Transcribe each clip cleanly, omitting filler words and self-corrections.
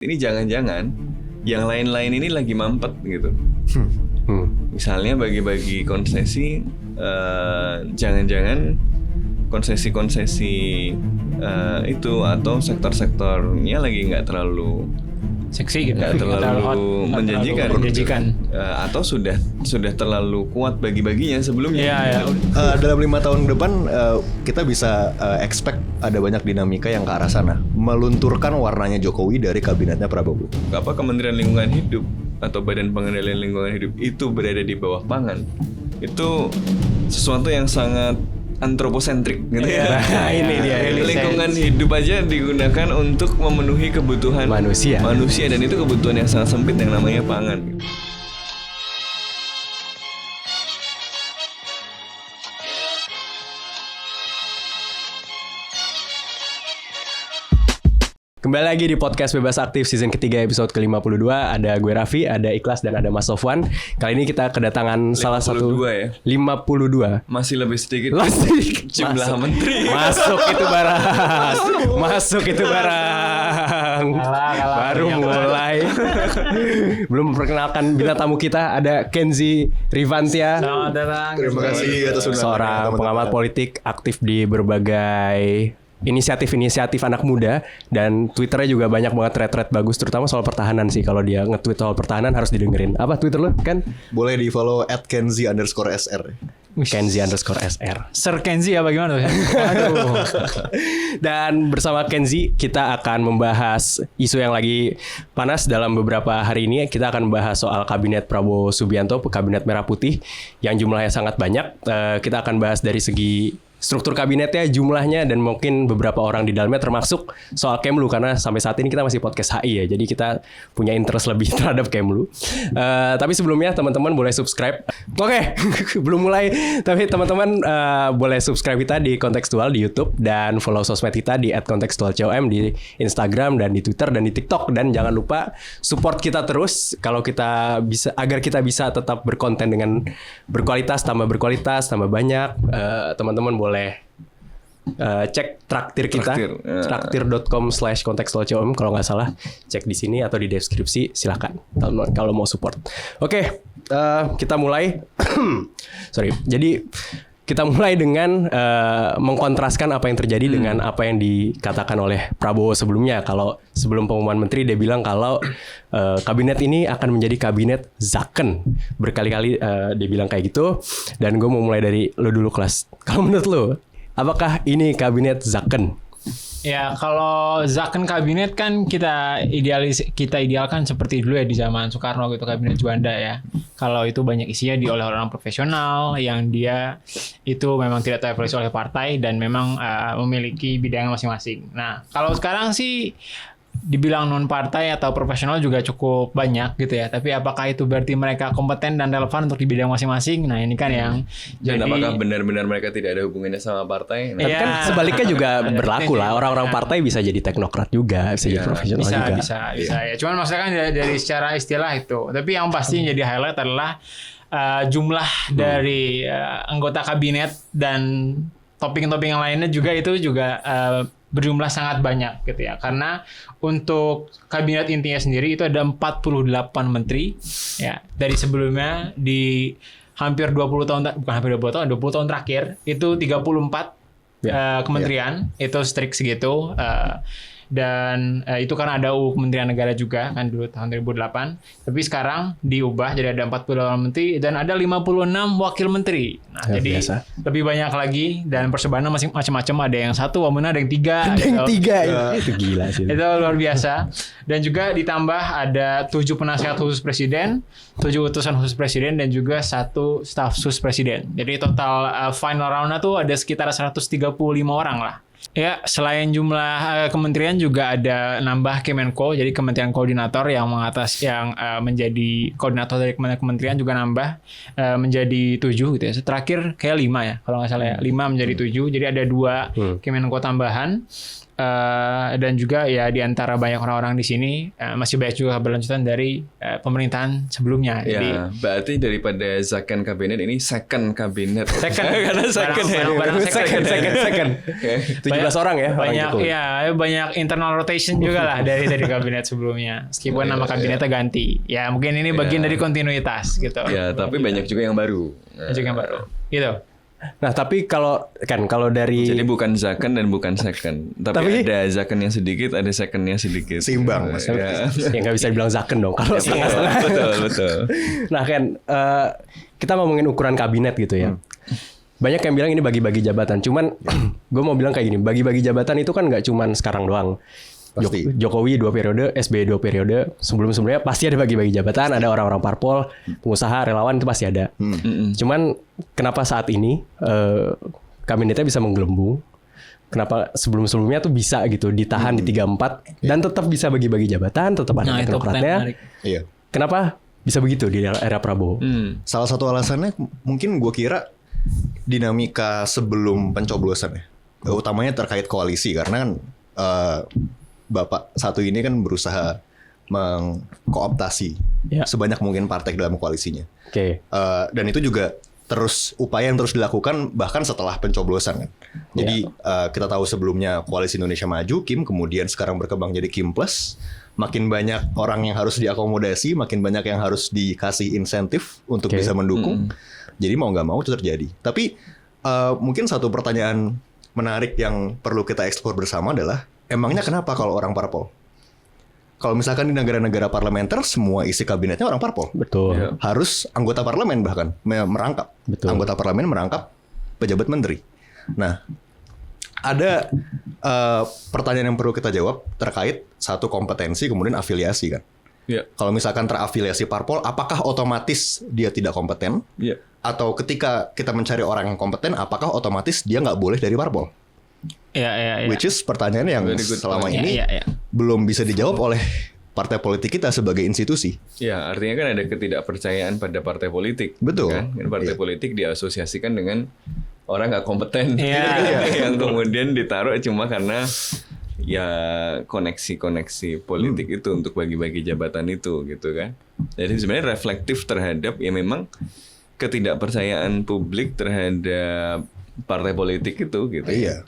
Ini jangan-jangan yang lain-lain ini lagi mampet gitu. Misalnya bagi-bagi konsesi, jangan-jangan konsesi-konsesi itu atau sektor-sektornya lagi nggak terlalu seksi gitu, nggak terlalu menjanjikan. Atau sudah terlalu kuat bagi-baginya sebelumnya. Iya. Dalam 5 tahun ke depan kita bisa expect ada banyak dinamika yang ke arah sana, melunturkan warnanya Jokowi dari kabinetnya Prabowo. Apa Kementerian Lingkungan Hidup atau Badan Pengendalian Lingkungan Hidup itu berada di bawah pangan, itu sesuatu yang sangat antroposentrik gitu ya. Ini dia. Lingkungan hidup aja digunakan untuk memenuhi kebutuhan manusia dan itu kebutuhan yang sangat sempit yang namanya pangan. Kembali lagi di podcast Bebas Aktif season ketiga episode ke-52. Ada gue Raffi, ada Ikhlas, dan ada Mas Sofwan. Kali ini kita kedatangan salah satu 52 ya? 52. Masih lebih sedikit jumlah Masuk. menteri. Masuk itu barang. Masuk itu barang. Baru mulai. Belum memperkenalkan bintang tamu kita, ada Kenzi Rivantia. Selamat datang. Terima kasih atas undangannya, Seorang teman-teman. pengamat politik, aktif di berbagai inisiatif anak muda, dan Twitternya juga banyak banget thread-thread bagus, terutama soal pertahanan sih. Kalau dia nge-tweet soal pertahanan harus didengerin. Apa Twitter lo kan? Boleh di follow @kenzi_sr. Kenzi_sr. Sir Kenzi apa gimana tuh? Aduh. Dan bersama Kenzi kita akan membahas isu yang lagi panas dalam beberapa hari ini. Kita akan membahas soal kabinet Prabowo Subianto, kabinet merah putih yang jumlahnya sangat banyak. Kita akan bahas dari segi struktur kabinetnya, jumlahnya, dan mungkin beberapa orang di dalamnya, termasuk soal Kemlu, karena sampai saat ini kita masih podcast HI ya, jadi kita punya interest lebih terhadap Kemlu. Tapi sebelumnya teman-teman boleh subscribe. Oke, belum mulai, tapi teman-teman boleh subscribe kita di Kontekstual di YouTube, dan follow sosmed kita di @kontekstualcom di Instagram dan di Twitter dan di TikTok. Dan jangan lupa support kita terus kalau kita bisa, agar kita bisa tetap berkonten dengan berkualitas, tambah banyak. Teman-teman boleh cek traktir kita, traktir.com/kontekstualcom kalau nggak salah, cek di sini atau di deskripsi, silakan kalau mau support. Oke, kita mulai. Jadi kita mulai dengan mengkontraskan apa yang terjadi dengan apa yang dikatakan oleh Prabowo sebelumnya. Kalau sebelum pengumuman menteri dia bilang kalau kabinet ini akan menjadi kabinet Zaken. Berkali-kali dia bilang kayak gitu. Dan gue mau mulai dari lo dulu, Kelas. Kalau menurut lo, apakah ini kabinet Zaken? Ya, kalau Zaken kabinet kan kita idealkan seperti dulu ya di zaman Soekarno gitu, kabinet Juanda ya. Kalau itu banyak isinya oleh orang profesional yang dia itu memang tidak terafiliasi oleh partai dan memang memiliki bidang masing-masing. Nah, kalau sekarang sih dibilang non partai atau profesional juga cukup banyak gitu ya. Tapi apakah itu berarti mereka kompeten dan relevan untuk di bidang masing-masing? Nah, ini kan yang Dan apakah benar-benar mereka tidak ada hubungannya sama partai? Tapi kan sebaliknya juga berlaku lah. Orang-orang partai bisa jadi teknokrat juga, bisa jadi profesional juga. Bisa ya. Cuman maksudnya kan dari secara istilah itu. Tapi yang pasti yang jadi highlight adalah jumlah dari anggota kabinet dan toping-toping yang lainnya juga itu juga berjumlah sangat banyak gitu ya. Karena untuk kabinet intinya sendiri itu ada 48 menteri ya. Dari sebelumnya di hampir 20 tahun, bukan hampir 20 tahun, 20 tahun terakhir itu 34 kementerian, itu strict segitu. Dan itu karena ada UU Kementerian Negara juga kan dulu tahun 2008. Tapi sekarang diubah jadi ada 48 menteri dan ada 56 wakil menteri. Nah, jadi lebih banyak lagi dan persebarannya masih macam-macam. Ada yang 1, ada yang 3. Ada yang 3 itu gila sih. Itu luar biasa. Dan juga ditambah ada 7 penasihat khusus presiden, 7 utusan khusus presiden, dan juga 1 staf khusus presiden. Jadi total final round-nya tuh ada sekitar 135 orang lah. Ya, selain jumlah kementerian juga ada nambah Kemenko, jadi kementerian koordinator yang menjadi koordinator dari kementerian juga nambah menjadi 7 gitu ya. Terakhir kayak 5 ya, kalau nggak salah ya, 5 menjadi 7, jadi ada 2 Kemenko tambahan. dan juga ya di antara banyak orang-orang di sini masih banyak juga keberlanjutan dari pemerintahan sebelumnya. Jadi Ya, berarti daripada Zakan kabinet ini second kabinet. Karena barang Second. 17 orang ya. orang banyak Jokowi. ya banyak internal rotation juga lah dari kabinet sebelumnya. Meskipun nama kabinetnya ganti. Ya mungkin ini bagian dari kontinuitas gitu. Ya, tapi banyak juga yang baru. Banyak juga yang baru. Gitu. Nah, tapi kalau dari Jadi bukan Zakan dan bukan second. Tapi ada Zakannya sedikit, ada secondnya sedikit. Seimbang, Mas. Ya. ya nggak bisa dibilang zaken dong kalau setengah-setengah. Betul. Nah Ken, kita ngomongin ukuran kabinet gitu ya. Banyak yang bilang ini bagi-bagi jabatan. Cuman gue mau bilang kayak gini, bagi-bagi jabatan itu kan nggak cuman sekarang doang. Pasti. Jokowi 2 periode, SBY 2 periode. Sebelum-sebelumnya pasti ada bagi-bagi jabatan. Ada orang-orang parpol, pengusaha, relawan itu pasti ada. Cuman kenapa saat ini kabinetnya bisa menggelembung? Kenapa sebelum-sebelumnya tuh bisa gitu ditahan di 3-4 dan tetap bisa bagi-bagi jabatan, tetap ada Nah, itu teknokratnya. menarik. Iya. Kenapa bisa begitu di era Prabowo? Salah satu alasannya mungkin gue kira dinamika sebelum pencoblosan ya. Utamanya terkait koalisi karena kan Bapak satu ini kan berusaha mengkooptasi sebanyak mungkin partai dalam koalisinya. Oke. Dan itu juga upaya yang terus dilakukan bahkan setelah pencoblosan kan. Jadi kita tahu sebelumnya Koalisi Indonesia Maju, Kim, kemudian sekarang berkembang jadi Kim Plus. Makin banyak orang yang harus diakomodasi, makin banyak yang harus dikasih insentif untuk bisa mendukung. Jadi mau nggak mau itu terjadi. Tapi mungkin satu pertanyaan menarik yang perlu kita eksplor bersama adalah emangnya kenapa kalau orang parpol? Kalau misalkan di negara-negara parlementer semua isi kabinetnya orang parpol. Betul. Ya. Harus anggota parlemen bahkan merangkap. Betul. Anggota parlemen merangkap pejabat menteri. Nah, ada pertanyaan yang perlu kita jawab terkait satu kompetensi kemudian afiliasi kan. Ya. Kalau misalkan terafiliasi parpol, apakah otomatis dia tidak kompeten? Ya. Atau ketika kita mencari orang yang kompeten, apakah otomatis dia nggak boleh dari parpol? Ya. Which is pertanyaan yang Very good selama point. ini Ya. belum bisa dijawab oleh partai politik kita sebagai institusi. Ya, artinya kan ada ketidakpercayaan pada partai politik. Betul. Kan? Partai politik diasosiasikan dengan orang nggak kompeten. Iya. Yang kemudian ditaruh cuma karena ya koneksi-koneksi politik itu untuk bagi-bagi jabatan itu gitu kan. Jadi sebenarnya reflektif terhadap ya memang ketidakpercayaan publik terhadap partai politik itu gitu. Iya.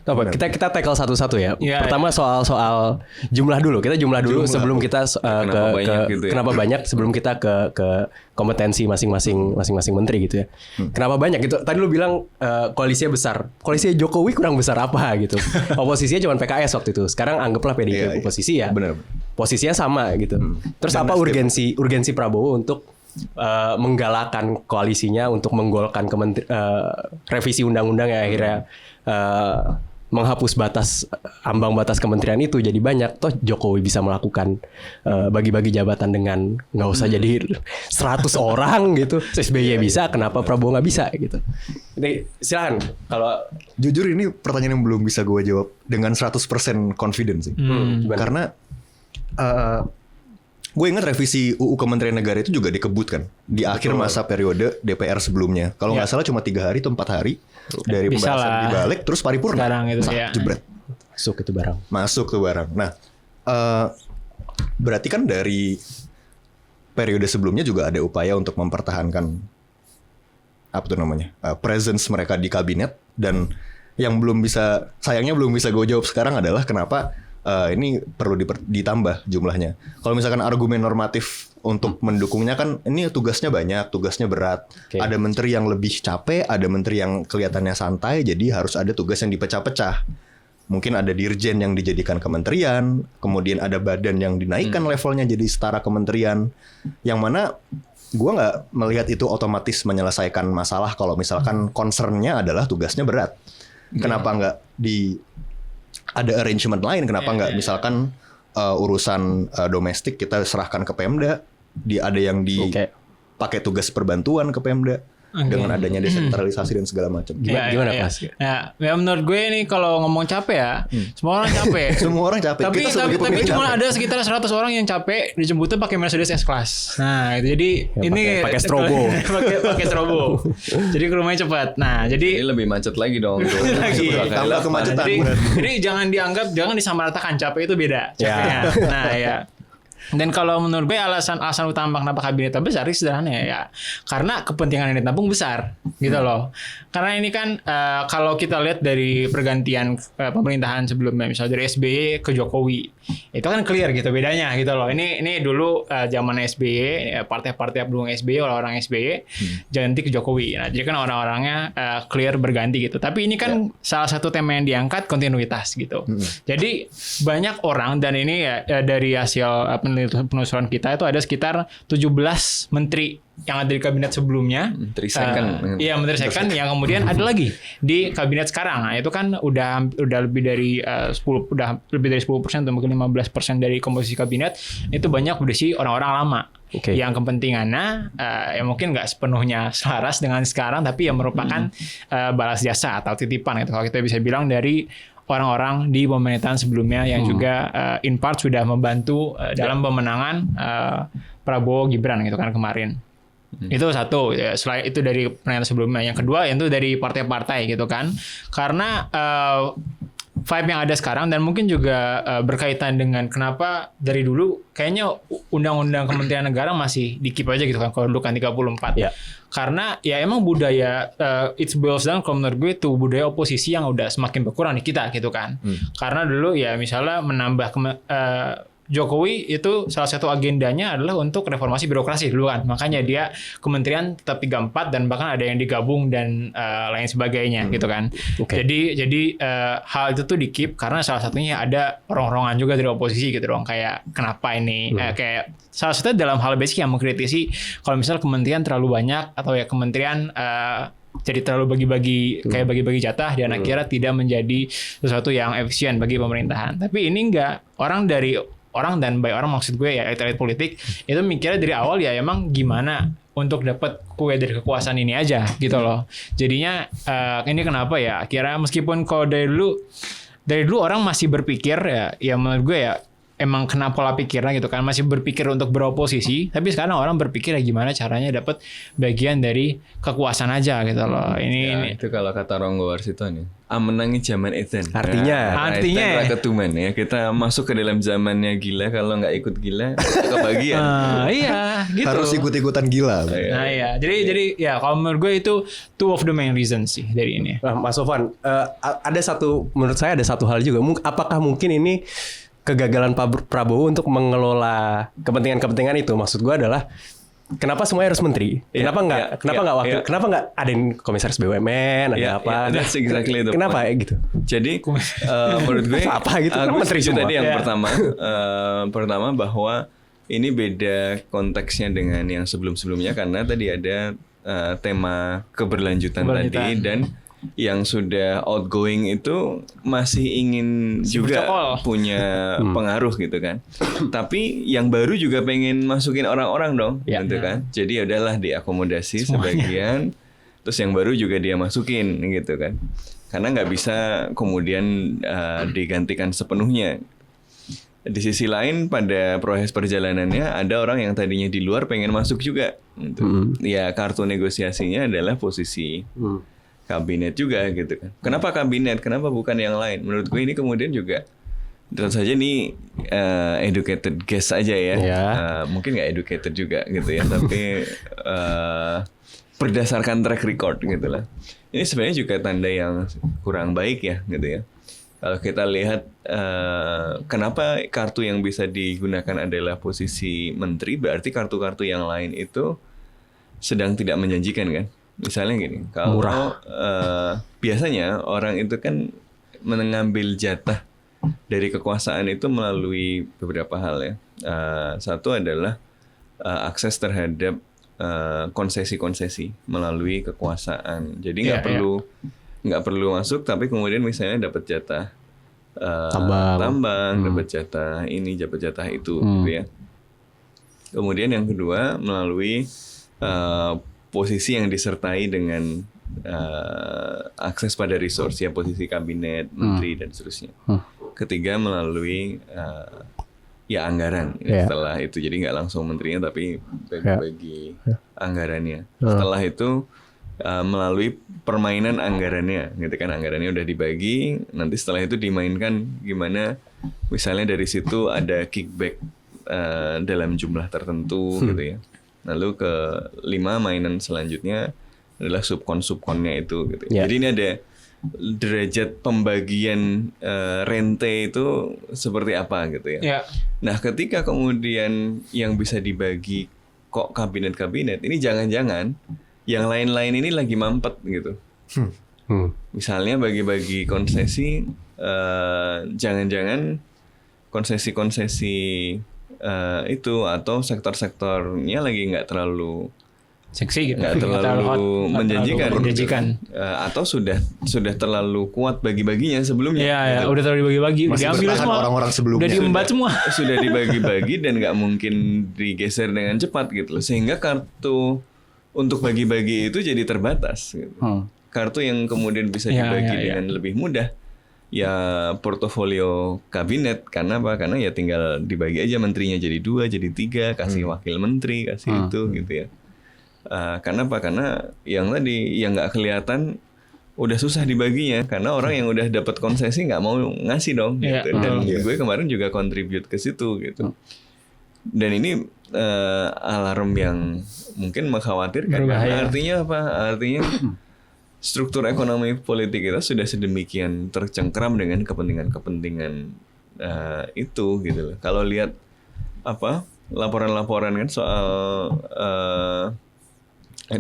Coba kita tackle satu-satu ya. Ya, Pertama soal jumlah dulu. Kita jumlah dulu sebelum kita Kenapa banyak gitu ya? kenapa banyak sebelum kita ke kompetensi masing-masing menteri gitu ya. Kenapa banyak gitu? Tadi lu bilang koalisinya besar. Koalisinya Jokowi kurang besar apa gitu. Oposisinya cuma PKS waktu itu. Sekarang anggaplah PDIP Iya, oposisi ya. Benar. Posisinya sama gitu. Terus Dan apa Nasdem. urgensi Prabowo untuk menggalakkan koalisinya untuk menggolkan revisi undang-undang yang akhirnya menghapus ambang batas kementerian itu jadi banyak. Toh Jokowi bisa melakukan bagi-bagi jabatan dengan nggak usah jadi 100 orang gitu. SBY bisa, kenapa Prabowo nggak bisa gitu? Jadi silakan kalau Jujur ini pertanyaan yang belum bisa gue jawab dengan 100% confidence sih. gimana? Karena gue ingat revisi UU Kementerian Negara itu juga dikebut kan di akhir masa periode DPR sebelumnya. Kalau nggak salah cuma 3 hari atau 4 hari dari Bisa pembahasan lah. dibalik terus paripurna. Sekarang itu, Sah, ya. jebret. Masuk itu barang. Masuk tuh barang. Nah, berarti kan dari periode sebelumnya juga ada upaya untuk mempertahankan apa tuh namanya presence mereka di kabinet, dan yang sayangnya belum bisa gue jawab sekarang adalah kenapa ini perlu ditambah jumlahnya. Kalau misalkan argumen normatif untuk mendukungnya kan ini tugasnya banyak, tugasnya berat. Oke. Ada menteri yang lebih capek, ada menteri yang kelihatannya santai, jadi harus ada tugas yang dipecah-pecah. Mungkin ada dirjen yang dijadikan kementerian, kemudian ada badan yang dinaikkan levelnya jadi setara kementerian. Yang mana gue nggak melihat itu otomatis menyelesaikan masalah kalau misalkan concernnya adalah tugasnya berat. Kenapa nggak ada arrangement lain? Kenapa nggak misalkan urusan domestik kita serahkan ke Pemda, ada yang Oke. dipakai tugas perbantuan ke Pemda. dengan adanya desentralisasi dan segala macam. Gimana ya. Mas? Ya menurut gue nih kalau ngomong capek ya, semua orang capek. Semua orang capek. Tapi cuma ada sekitar 100 orang yang capek dijemputnya pakai Mercedes S-Class. Nah, itu jadi Ya, ini pakai strobo. pakai strobo. Jadi ke rumahnya cepat. Nah, jadi Ini lebih macet lagi dong. lagi. Tambah kemacetan. Jadi jangan disamaratakan, capek itu beda capeknya. Nah, ya. Dan kalau menurut gue alasan utama kenapa kabinetnya besar sederhana ya karena kepentingan yang ditampung besar gitu loh. Karena ini kan kalau kita lihat dari pergantian pemerintahan sebelumnya misalnya dari SBY ke Jokowi itu kan clear gitu bedanya gitu loh. Ini dulu zaman SBY partai-partai pendukung SBY orang-orang SBY ganti ke Jokowi. Nah jadi kan orang-orangnya clear berganti gitu. Tapi ini kan salah satu tema yang diangkat kontinuitas gitu. Jadi banyak orang dan ini ya dari hasil penelusuran kita itu ada sekitar 17 menteri yang ada di kabinet sebelumnya. Menteri second. Iya, menteri second yang kemudian ada lagi di kabinet sekarang. Nah, itu kan udah lebih dari 10% atau mungkin 15% dari komposisi kabinet itu banyak berisi orang-orang lama. Yang kepentingannya ya mungkin nggak sepenuhnya selaras dengan sekarang tapi yang merupakan balas jasa atau titipan gitu kalau kita bisa bilang dari orang-orang di pemerintahan sebelumnya yang juga in part sudah membantu dalam pemenangan Prabowo Gibran gitu kan kemarin. Itu satu ya, selain itu dari pernyataan sebelumnya. Yang kedua itu dari partai-partai gitu kan. Karena vibe yang ada sekarang dan mungkin juga berkaitan dengan kenapa dari dulu kayaknya undang-undang Kementerian Negara masih di-keep aja gitu kan kalau dulu kan 34. Ya. Karena ya emang budaya it boils down kalau menurut gue itu budaya oposisi yang udah semakin berkurang di kita gitu kan. Karena dulu ya misalnya menambah Jokowi itu salah satu agendanya adalah untuk reformasi birokrasi dulu kan. Makanya dia kementerian tetap 34 dan bahkan ada yang digabung dan lain sebagainya gitu kan. Jadi hal itu tuh di-keep karena salah satunya ada rongan-rongan juga dari oposisi gitu dong. Kayak kenapa ini kayak salah satunya dalam hal basic yang mengkritisi kalau misalnya kementerian terlalu banyak atau ya kementerian jadi terlalu bagi-bagi kayak bagi-bagi jatah dan akhirnya tidak menjadi sesuatu yang efisien bagi pemerintahan. Tapi ini enggak. Orang dan by orang maksud gue ya elit politik itu mikirnya dari awal ya emang gimana untuk dapat kue dari kekuasaan ini aja gitu loh. Jadinya ini kenapa ya akhirnya meskipun kalau dari dulu orang masih berpikir ya menurut gue ya emang kena pola pikirnya gitu kan masih berpikir untuk beroposisi tapi sekarang orang berpikir ya gimana caranya dapat bagian dari kekuasaan aja gitu loh. Ini itu kalau kata Ronggo Warsito nih menangi zaman Eden. Artinya ketuman ya kita masuk ke dalam zamannya gila kalau nggak ikut gila kebagian. Iya gitu. Harus ikut-ikutan gila. Nah iya jadi ya kalau menurut gue itu two of the main reasons sih dari ini. Mas Sofwan, menurut saya ada satu hal juga. Apakah mungkin ini kegagalan Pak Prabowo untuk mengelola kepentingan-kepentingan itu? Maksud gue adalah kenapa semuanya harus menteri? Kenapa nggak wakil? Kenapa nggak ada komisaris BUMN? Ada apa? That's exactly itu. Kenapa gitu? Jadi menurut gue apa gitu? Menteri semua. Tadi yang pertama bahwa ini beda konteksnya dengan yang sebelum-sebelumnya karena tadi ada tema keberlanjutan tadi dan yang sudah outgoing itu masih ingin juga punya pengaruh gitu kan. Tapi yang baru juga pengen masukin orang-orang dong, gitu kan. Jadi ya udahlah diakomodasi sebagian, terus yang baru juga dia masukin gitu kan. Karena nggak bisa kemudian digantikan sepenuhnya. Di sisi lain pada proses perjalanannya ada orang yang tadinya di luar pengen masuk juga. Gitu. Ya kartu negosiasinya adalah posisi kabinet juga gitu kan. Kenapa kabinet? Kenapa bukan yang lain? Menurut gue ini kemudian juga tentu saja ini educated guess aja ya. Mungkin nggak educated juga gitu ya. Tapi berdasarkan track record gitu lah. Ini sebenarnya juga tanda yang kurang baik ya gitu ya. Kalau kita lihat kenapa kartu yang bisa digunakan adalah posisi menteri, berarti kartu-kartu yang lain itu sedang tidak menjanjikan kan. Misalnya gini, kalau biasanya orang itu kan mengambil jatah dari kekuasaan itu melalui beberapa hal ya. Satu adalah akses terhadap konsesi-konsesi melalui kekuasaan. Jadi nggak perlu masuk, tapi kemudian misalnya dapat jatah tambang, dapat jatah ini, dapat jatah itu, gitu ya. Kemudian yang kedua melalui posisi yang disertai dengan akses pada resource ya, posisi kabinet, menteri dan seterusnya. Ketiga melalui ya anggaran. Setelah itu jadi nggak langsung menterinya tapi bagi-bagi anggarannya. Setelah itu melalui permainan anggarannya, gitu kan, anggarannya udah dibagi, nanti setelah itu dimainkan gimana, misalnya dari situ ada kickback dalam jumlah tertentu gitu ya. Lalu kelima mainan selanjutnya adalah subkonnya itu gitu. Jadi ini ada derajat pembagian rente itu seperti apa gitu ya. Nah, ketika kemudian yang bisa dibagi kok kabinet-kabinet, ini jangan-jangan yang lain-lain ini lagi mampet gitu. Misalnya bagi-bagi konsesi, jangan-jangan konsesi-konsesi itu atau sektor-sektornya lagi nggak terlalu seksi gitu, nggak terlalu menjanjikan, atau sudah terlalu kuat bagi-baginya sebelumnya. Iya, udah terlalu dibagi-bagi, diambil semua, orang-orang sebelumnya, udah diembat semua, sudah dibagi-bagi dan nggak mungkin digeser dengan cepat gitu loh, sehingga kartu untuk bagi-bagi itu jadi terbatas gitu. Kartu yang kemudian bisa dibagi dengan lebih mudah ya portofolio kabinet. Karena apa? Karena ya tinggal dibagi aja, menterinya jadi 2, jadi 3, kasih wakil menteri, kasih itu gitu ya. Karena apa? Karena yang tadi yang nggak kelihatan udah susah dibaginya, karena orang yang udah dapat konsesi nggak mau ngasih dong gitu. Dan gue kemarin juga contribute ke situ gitu. Dan ini alarm yang mungkin mengkhawatirkan. Artinya apa? Artinya struktur ekonomi politik kita sudah sedemikian tercengkram dengan kepentingan-kepentingan itu gitu loh. Kalau lihat apa laporan-laporan kan soal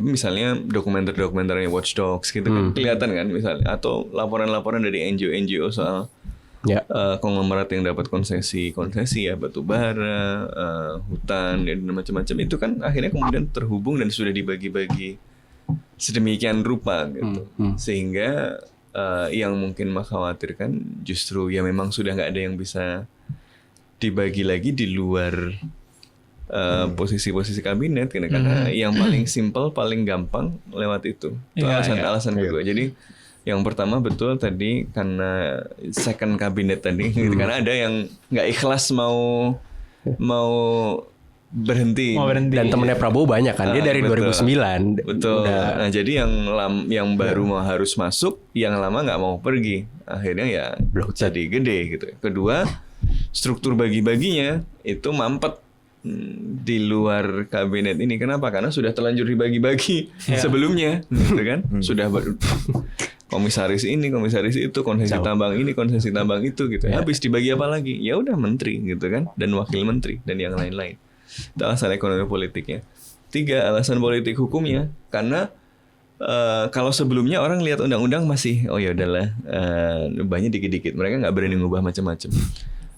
misalnya dokumenter-dokumenternya Watch Dogs gitu kan, kelihatan kan misalnya, atau laporan-laporan dari NGO soal konglomerat yang dapat konsesi ya, batu bara, hutan dan macam-macam itu kan akhirnya kemudian terhubung dan sudah dibagi-bagi sedemikian rupa gitu. Sehingga yang mungkin mengkhawatirkan justru ya memang sudah nggak ada yang bisa dibagi lagi di luar posisi-posisi kabinet gitu. Karena yang paling simple, paling gampang lewat itu. Itu alasan kedua. Jadi yang pertama betul tadi karena second kabinet tadi gitu, karena ada yang nggak ikhlas mau berhenti. Dan temennya Prabowo banyak kan, dia dari 2009. Betul. Nah, jadi yang baru mau harus masuk, yang lama nggak mau pergi. Akhirnya ya jadi gede gitu. Kedua, struktur bagi-baginya itu mampet di luar kabinet ini. Kenapa? Karena sudah terlanjur dibagi-bagi sebelumnya, gitu kan? Sudah komisaris ini, komisaris itu, konsesi tambang ini, konsesi tambang itu gitu. Habis dibagi apa lagi? Ya udah menteri gitu kan, dan wakil menteri dan yang lain-lain. Itu alasan ekonomi politiknya. 3, alasan politik hukumnya. Karena kalau sebelumnya orang lihat undang-undang masih ya udahlah, banyak dikit-dikit, mereka nggak berani ngubah macam-macam.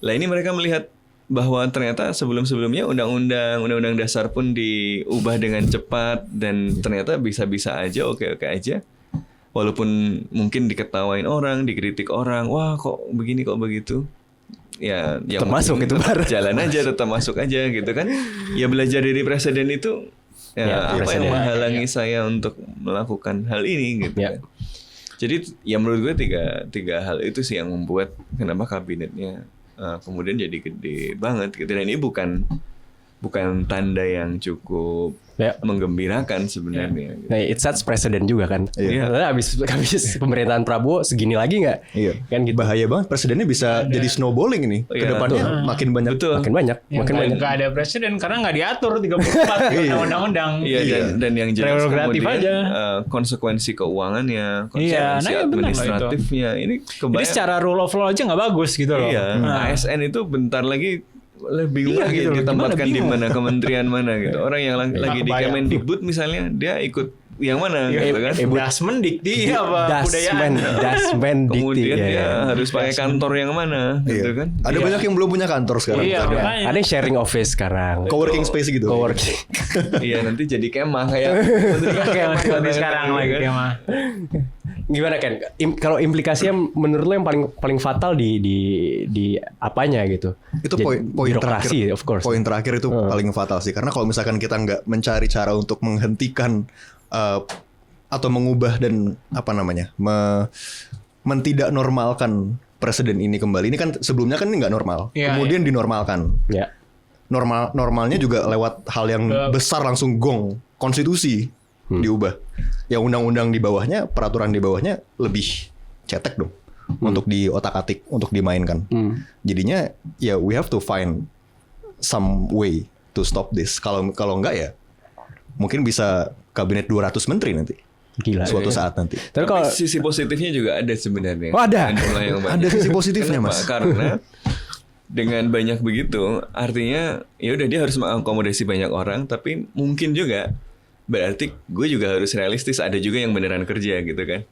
Lah ini mereka melihat bahwa ternyata sebelum-sebelumnya undang-undang dasar pun diubah dengan cepat dan ternyata bisa-bisa aja, oke-oke aja. Walaupun mungkin diketawain orang, dikritik orang, wah kok begini kok begitu. Ya yang termasuk itu jalan aja, tetap masuk aja gitu kan. Ya belajar dari presiden itu apa yang menghalangi saya untuk melakukan hal ini gitu kan. Jadi ya menurut gue tiga hal itu sih yang membuat kenapa kabinetnya kemudian jadi gede banget gitu. Dan ini bukan tanda yang cukup menggembirakan sebenarnya. Gitu. Nah, it sets precedent juga kan. Habis pemerintahan Prabowo segini lagi nggak? Kan gitu. Bahaya banget, presidennya bisa jadi snowballing ini. Kedepannya makin banyak. Makin banyak. Nggak ada presiden karena nggak diatur 34 undang-undang. Dan yang jelas kemudian aja. Konsekuensi keuangannya, konsekuensi administratifnya. Ini secara rule of law aja nggak bagus gitu loh. ASN itu bentar lagi bingung lagi gitu, ditempatkan di mana, kementerian mana gitu. Orang yang lagi di Kemendikbud misalnya, dia ikut yang mana gitu kan. Dasmendikti apa budayaan. Dasmendikti. Kemudian dia harus pakai kantor yang mana gitu kan. Ada banyak yang belum punya kantor sekarang. Ada yang sharing office sekarang. Co-working space gitu. Co-working. Iya, nanti jadi kemah kayak menteri sekarang lagi kemah. Gimana Ken? Kalau implikasinya menurut lo yang paling fatal di apanya gitu? Itu Jadi, poin birokrasi, terakhir. of course. Poin terakhir itu paling fatal sih, karena kalau misalkan kita nggak mencari cara untuk menghentikan atau mengubah dan tidak normalkan presiden ini kembali. Ini kan sebelumnya kan ini nggak normal, kemudian dinormalkan. Ya. Normalnya juga lewat hal yang besar, langsung gong konstitusi diubah. Yang undang-undang di bawahnya, peraturan di bawahnya lebih cetek dong untuk diotak-atik, untuk dimainkan. Jadinya ya we have to find some way to stop this. Kalau enggak ya mungkin bisa kabinet 200 menteri nanti. Gila. Suatu saat nanti. Tapi kalau sisi positifnya juga ada sebenarnya. Oh, ada. Ada sisi positifnya, Kenapa? Mas. Karena dengan banyak begitu, artinya ya udah dia harus mengakomodasi banyak orang, tapi mungkin juga berarti gue juga harus realistis. Ada juga yang beneran kerja gitu kan.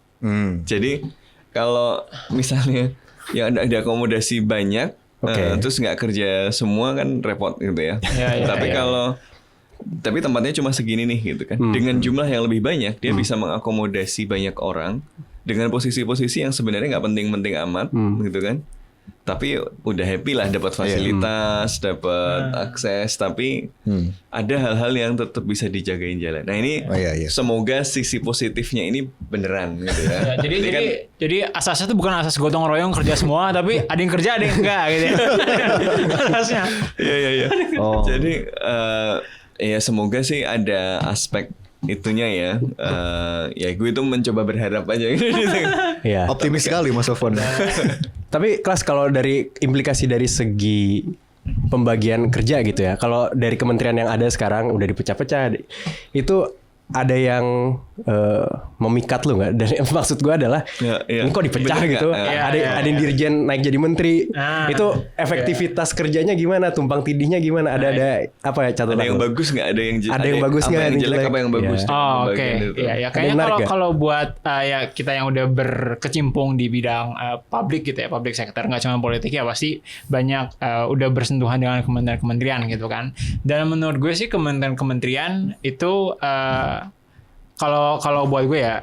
Jadi kalau misalnya yang ada akomodasi banyak, terus nggak kerja semua kan repot gitu ya. Tapi tempatnya cuma segini nih gitu kan. Dengan jumlah yang lebih banyak, dia bisa mengakomodasi banyak orang dengan posisi-posisi yang sebenarnya nggak penting-penting amat gitu kan. Tapi udah happy lah, dapat fasilitas, dapat akses, tapi ada hal-hal yang tetap bisa dijagain jalan. Nah ini semoga sisi positifnya ini beneran gitu ya. Jadi asasnya itu bukan asas gotong royong kerja semua, tapi ada yang kerja ada yang enggak gitu. Asasnya. Iya. Jadi ya semoga sih ada aspek itunya ya. Ya gue itu mencoba berharap aja gitu. Ya. Optimis sekali Mas Sofwan. Tapi kelas kalau dari implikasi dari segi pembagian kerja gitu ya. Kalau dari kementerian yang ada sekarang udah dipecah-pecah, itu ada yang memikat lu nggak? Dan maksud gue adalah ini kok dipecah bener gitu. Ada yang dirjen naik jadi menteri. Itu efektivitas kerjanya gimana? Tumpang tindihnya gimana? Ada apa ya catatan? Ada yang bagus nggak? Ada yang ada yang bagus nggak? Apa yang jelek? Apa yang bagus? Oke. Ya kayaknya kalau buat ya kita yang udah berkecimpung di bidang publik gitu ya, public sector, nggak cuma politik ya, pasti banyak udah bersentuhan dengan kementerian-kementerian gitu kan. Dan menurut gue sih kementerian itu kalau buat gue ya,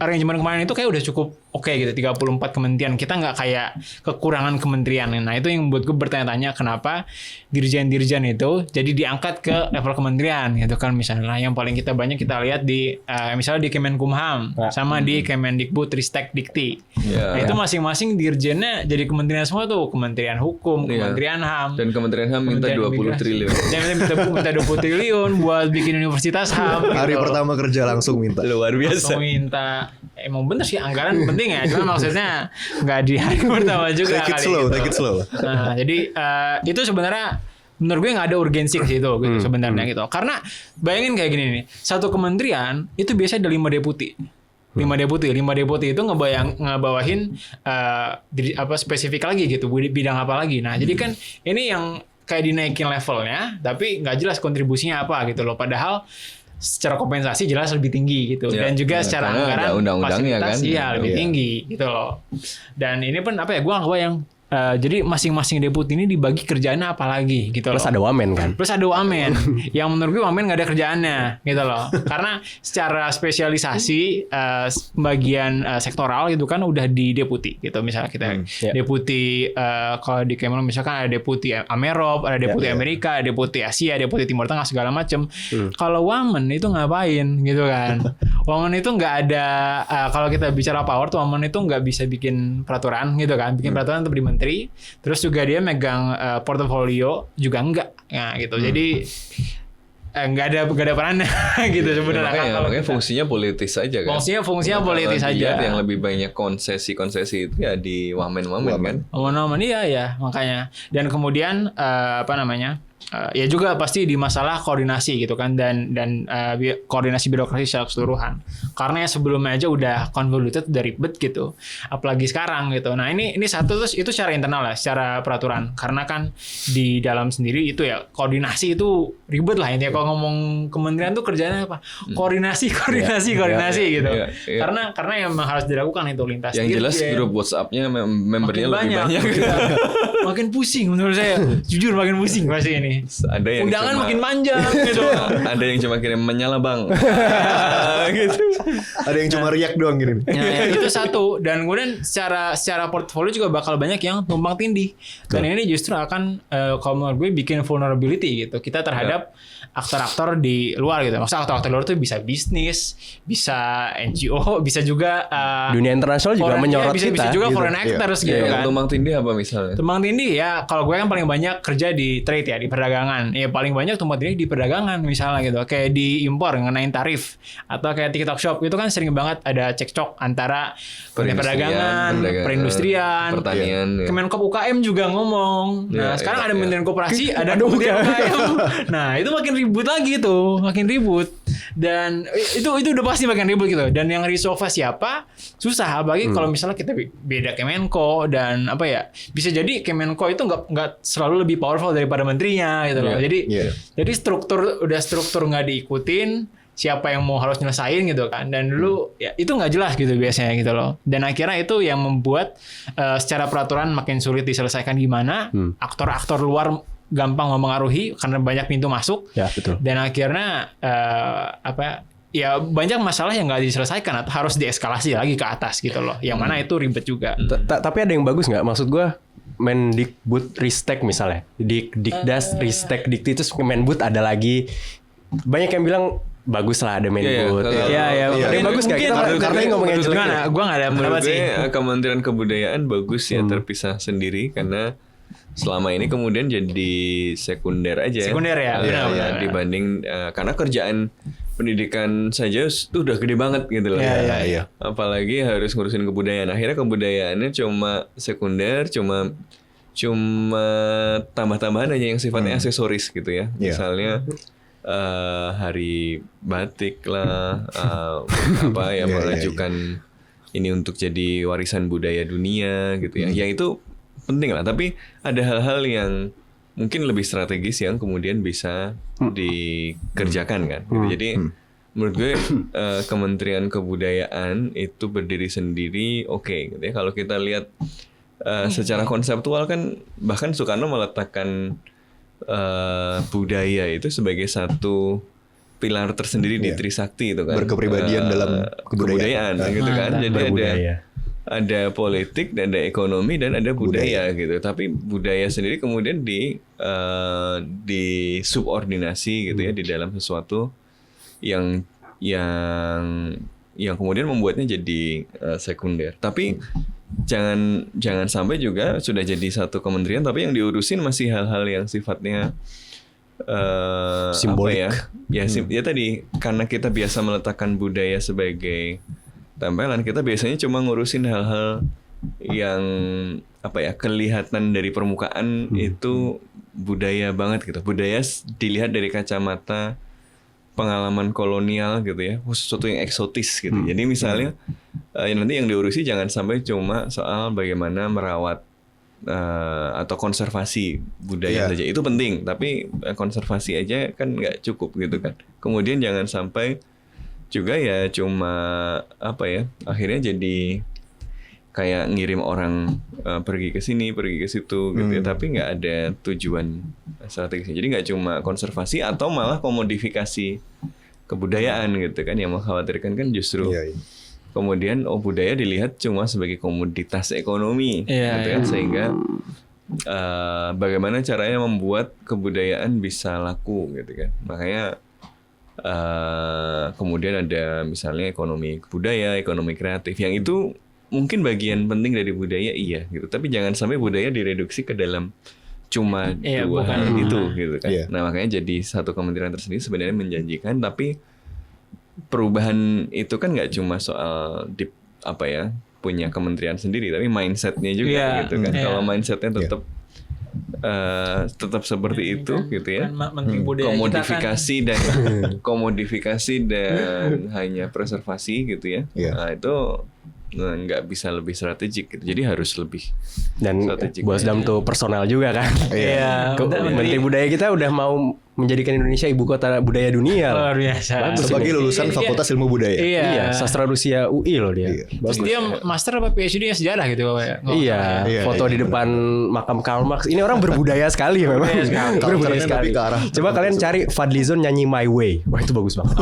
arrangement kemarin itu kayak udah cukup oke gitu, 34 kementerian. Kita nggak kayak kekurangan kementerian. Nah itu yang buat gue bertanya-tanya kenapa dirjen-dirjen itu jadi diangkat ke level kementerian gitu kan. Misalnya yang paling kita lihat di misalnya di Kemenkumham sama di Kemendikbud Ristek Dikti. Nah itu masing-masing dirjennya jadi kementerian semua tuh. Kementerian Hukum, Kementerian HAM. Dan Kementerian HAM minta 20 triliun. Dan minta 20 triliun buat bikin universitas HAM. Hari pertama kerja langsung minta. Luar biasa. Langsung minta. Emang bener sih anggaran penting ya, cuma maksudnya nggak di hari pertama juga. Take it slow. Nah, jadi itu sebenarnya menurut gue nggak ada urgensi ke situ gitu sebenarnya gitu. Karena bayangin kayak gini nih, satu kementerian itu biasanya ada 5 deputi. 5 deputi itu ngebawahin spesifik lagi gitu, bidang apa lagi. Nah, jadi kan ini yang kayak dinaikin levelnya, tapi nggak jelas kontribusinya apa gitu loh. Padahal secara kompensasi jelas lebih tinggi gitu, dan juga secara anggaran fasilitas lebih tinggi gitu loh. Dan ini pun gue nggak kebayang. Jadi masing-masing deputi ini dibagi kerjaannya apa lagi gitu Plus loh. ada wamen kan? Plus ada wamen. Yang menurut gue wamen nggak ada kerjaannya gitu loh. Karena secara spesialisasi bagian sektoral gitu kan udah di deputi gitu. Misalnya kita deputi kalau di Kemenlu misalkan ada deputi Amerop, ada deputi Amerika, ada deputi Asia, deputi Timur Tengah segala macem. Kalau wamen itu ngapain gitu kan? Wamen itu nggak ada. Kalau kita bicara power tuh wamen itu nggak bisa bikin peraturan gitu kan? Bikin peraturan untuk di menteri, terus juga dia megang portofolio juga enggak, nah gitu. Jadi nggak ada perannya gitu sebenarnya. Makanya fungsinya politis aja kan. Fungsinya politis aja. Yang lebih banyak konsesi itu ya di wamen kan. Wamen iya makanya. Dan kemudian ya juga pasti di masalah koordinasi gitu kan, dan koordinasi birokrasi secara keseluruhan. Karena ya sebelumnya aja udah convoluted, udah ribet gitu. Apalagi sekarang gitu. Nah, ini satu terus itu secara internal lah, secara peraturan. Karena kan di dalam sendiri itu ya koordinasi itu ribet lah intinya. Kalau ngomong kementerian tuh kerjanya apa? Koordinasi gitu. Karena yang harus dilakukan itu lintas. Yang jelas grup WhatsApp-nya membernya lebih banyak. Makin pusing menurut saya. Jujur makin pusing pasti ini. ini. Ada yang Undangan cuma- makin panjang gitu. Ada yang cuma kirim menyala bang. Gitu. Ada yang cuma riak doang gini. Nah, ya, itu satu. Dan kemudian secara portfolio juga bakal banyak yang tumpang tindih. Dan ini justru akan kalau menurut gue bikin vulnerability gitu. Kita terhadap aktor-aktor di luar gitu. Maksudnya aktor-aktor luar itu bisa bisnis, bisa NGO, bisa juga Dunia internasional juga foreign- menyorot bisa kita. juga gitu. foreign actors gitu Yang kan. tumpang tindih apa misalnya? Tumpang tindih ya, kalau gue kan paling banyak kerja di trade ya, di perdagangan. Ya paling banyak tumpang tindih di perdagangan misalnya gitu. Kayak di impor ngenain tarif atau kayak TikTok Shop itu kan sering banget ada cekcok antara perdagangan, perindustrian, pertanian. Ya. Kemenkop UKM juga ngomong. Nah, Ya, sekarang ya, ada ya. Kementerian Koperasi, ada Kementerian UKM. Nah, itu makin ribut lagi tuh, makin ribut. Dan itu udah pasti makin ribut gitu. Dan yang resolve siapa? Susah, apalagi kalau misalnya kita beda Kemenko dan apa ya? Bisa jadi Kemenko itu nggak selalu lebih powerful daripada menterinya gitu loh. Iya, Jadi struktur nggak diikutin, siapa yang mau harus nyelesain gitu kan. Dan dulu ya itu nggak jelas gitu biasanya gitu loh. Dan akhirnya itu yang membuat secara peraturan makin sulit diselesaikan gimana. Aktor-aktor luar gampang mempengaruhi karena banyak pintu masuk. Ya, betul. Dan akhirnya ya banyak masalah yang nggak diselesaikan atau harus dieskalasi lagi ke atas gitu loh. Yang mana itu ribet juga. Tapi ada yang bagus nggak? Maksud gue Mendikbud Ristek misalnya, Dikdas Ristek Dikti itu Menbud ada lagi. Banyak yang bilang bagus lah ada Menbud. Iya, Ada yang bagus nggak? Kita karena yang ngomongin jelek. Gimana? Gue nggak ada pendapat Menurut sih. gue Kementerian Kebudayaan bagus ya terpisah sendiri karena selama ini kemudian jadi sekunder aja. Sekunder ya, benar-benar. Dibanding karena kerjaan pendidikan saja itu udah gede banget gitu loh. Iya. Apalagi harus ngurusin kebudayaan. Akhirnya kebudayaannya cuma sekunder, cuma tambah-tambahan aja yang sifatnya aksesoris gitu ya. Iya. Misalnya hari batik lah, mengajukan ini untuk jadi warisan budaya dunia gitu ya. Yang itu penting lah. Tapi ada hal-hal yang mungkin lebih strategis yang kemudian bisa dikerjakan kan. Gitu. Jadi menurut gue Kementerian Kebudayaan itu berdiri sendiri oke, gitu ya. Kalau kita lihat secara konseptual kan bahkan Soekarno meletakkan budaya itu sebagai satu pilar tersendiri di Trisakti itu kan. Berkepribadian dalam kebudayaan. gitu kan. Jadi Berbudaya. ada politik dan ada ekonomi dan ada budaya gitu. Tapi budaya sendiri kemudian disubordinasi gitu ya di dalam sesuatu yang kemudian membuatnya jadi sekunder. Tapi jangan sampai juga sudah jadi satu kementerian tapi yang diurusin masih hal-hal yang sifatnya Simbolik. ya tadi karena kita biasa meletakkan budaya sebagai tempelan, kita biasanya cuma ngurusin hal-hal yang kelihatan dari permukaan itu budaya banget gitu. Budaya dilihat dari kacamata pengalaman kolonial gitu ya, sesuatu yang eksotis gitu. Jadi misalnya nanti yang diurusi jangan sampai cuma soal bagaimana merawat atau konservasi budaya saja. Itu penting, tapi konservasi aja kan nggak cukup gitu kan. Kemudian jangan sampai juga ya cuma akhirnya jadi kayak ngirim orang pergi ke sini, pergi ke situ gitu ya, tapi nggak ada tujuan strategisnya. Jadi nggak cuma konservasi atau malah komodifikasi kebudayaan gitu kan. Yang mengkhawatirkan kan justru kemudian budaya dilihat cuma sebagai komoditas ekonomi gitu kan, sehingga bagaimana caranya membuat kebudayaan bisa laku gitu kan. Makanya kemudian ada misalnya ekonomi budaya, ekonomi kreatif, yang itu mungkin bagian penting dari budaya gitu. Tapi jangan sampai budaya direduksi ke dalam cuma dua hal itu gitu kan. Nah makanya jadi satu kementerian tersendiri sebenarnya menjanjikan, tapi perubahan itu kan nggak cuma soal punya kementerian sendiri, tapi mindsetnya juga gitu kan. Kalau mindsetnya tetap seperti itu gitu ya. Komodifikasi dan hanya preservasi gitu ya. Nah itu nggak bisa lebih strategik gitu. Jadi harus lebih dan strategik. Bos Dam tuh personal juga kan. Menteri Budaya kita udah mau menjadikan Indonesia ibu kota budaya dunia. Luar biasa. Sebagai lulusan Fakultas Ilmu Budaya. Iya. Sastra Rusia UI loh dia. Iya. Terus dia master apa PhD sejarah gitu ya? Iya, Iya, foto iya, di depan makam Karl Marx. Ini orang berbudaya sekali memang. Berbudaya sekali. Berbudaya Culture-nya sekali. tapi ke arah Coba kalian cari Fadlizon nyanyi My Way. Wah itu bagus banget.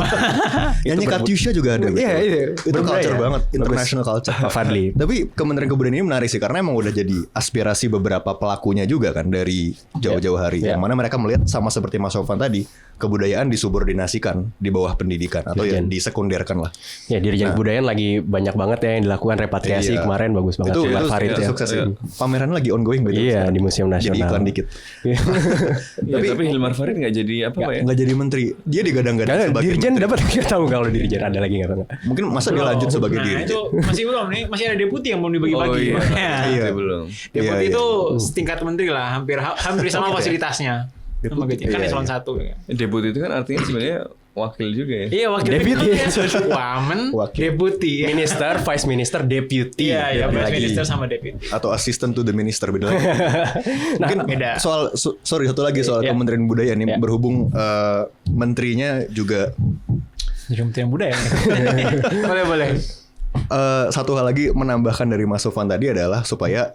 Nyanyi Katyusha juga ada. Iya, iya. Itu Berbudaya. culture banget, international culture. Pak Fadli. Tapi Kementerian Kebudayaan ini menarik sih karena emang udah jadi aspirasi beberapa pelakunya juga kan dari jauh-jauh hari. Ya. Yang mana mereka melihat sama seperti Mas Sofan tadi, kebudayaan disubordinasikan di bawah pendidikan atau ya Dirjen. disekunderkan lah. Ya Dirjen Kebudayaan lagi banyak banget ya yang dilakukan repatriasi Iya. kemarin bagus banget. Itu Hilmar Farid ya. sukses ya. Pameran lagi ongoing begitu. Iya di Museum Jadi Nasional. iklan dikit. Ya, tapi Hilmar Farid nggak jadi apa ya? Nggak jadi menteri. Dia digadang-gadang Karena sebagai Dirjen menteri. dapat nggak tahu kalau Dirjen ada lagi nggak tahu. Mungkin masa dia lanjut sebagai Nah dirjen. itu masih belum nih, masih ada deputi yang belum dibagi-bagi. Oh iya, Iya. itu belum. Deputi Iya, itu setingkat menteri lah, hampir sama fasilitasnya. Sama gaji. Kan Iya, eselon iya. 1 ya. Deputi itu kan artinya sebenarnya wakil juga ya. Iya wakil Deputi. Wamen, Wakil. deputi. Minister, Vice Minister, Deputy. Iya, ya Beda vice lagi. minister sama deputi. Atau assistant to the minister beda lagi. Mungkin beda. soal sorry satu lagi soal Iya. Kementerian Budaya nih Iya. berhubung menterinya juga Jadi Kementerian Budaya. Boleh. satu hal lagi menambahkan dari Mas Sofan tadi adalah supaya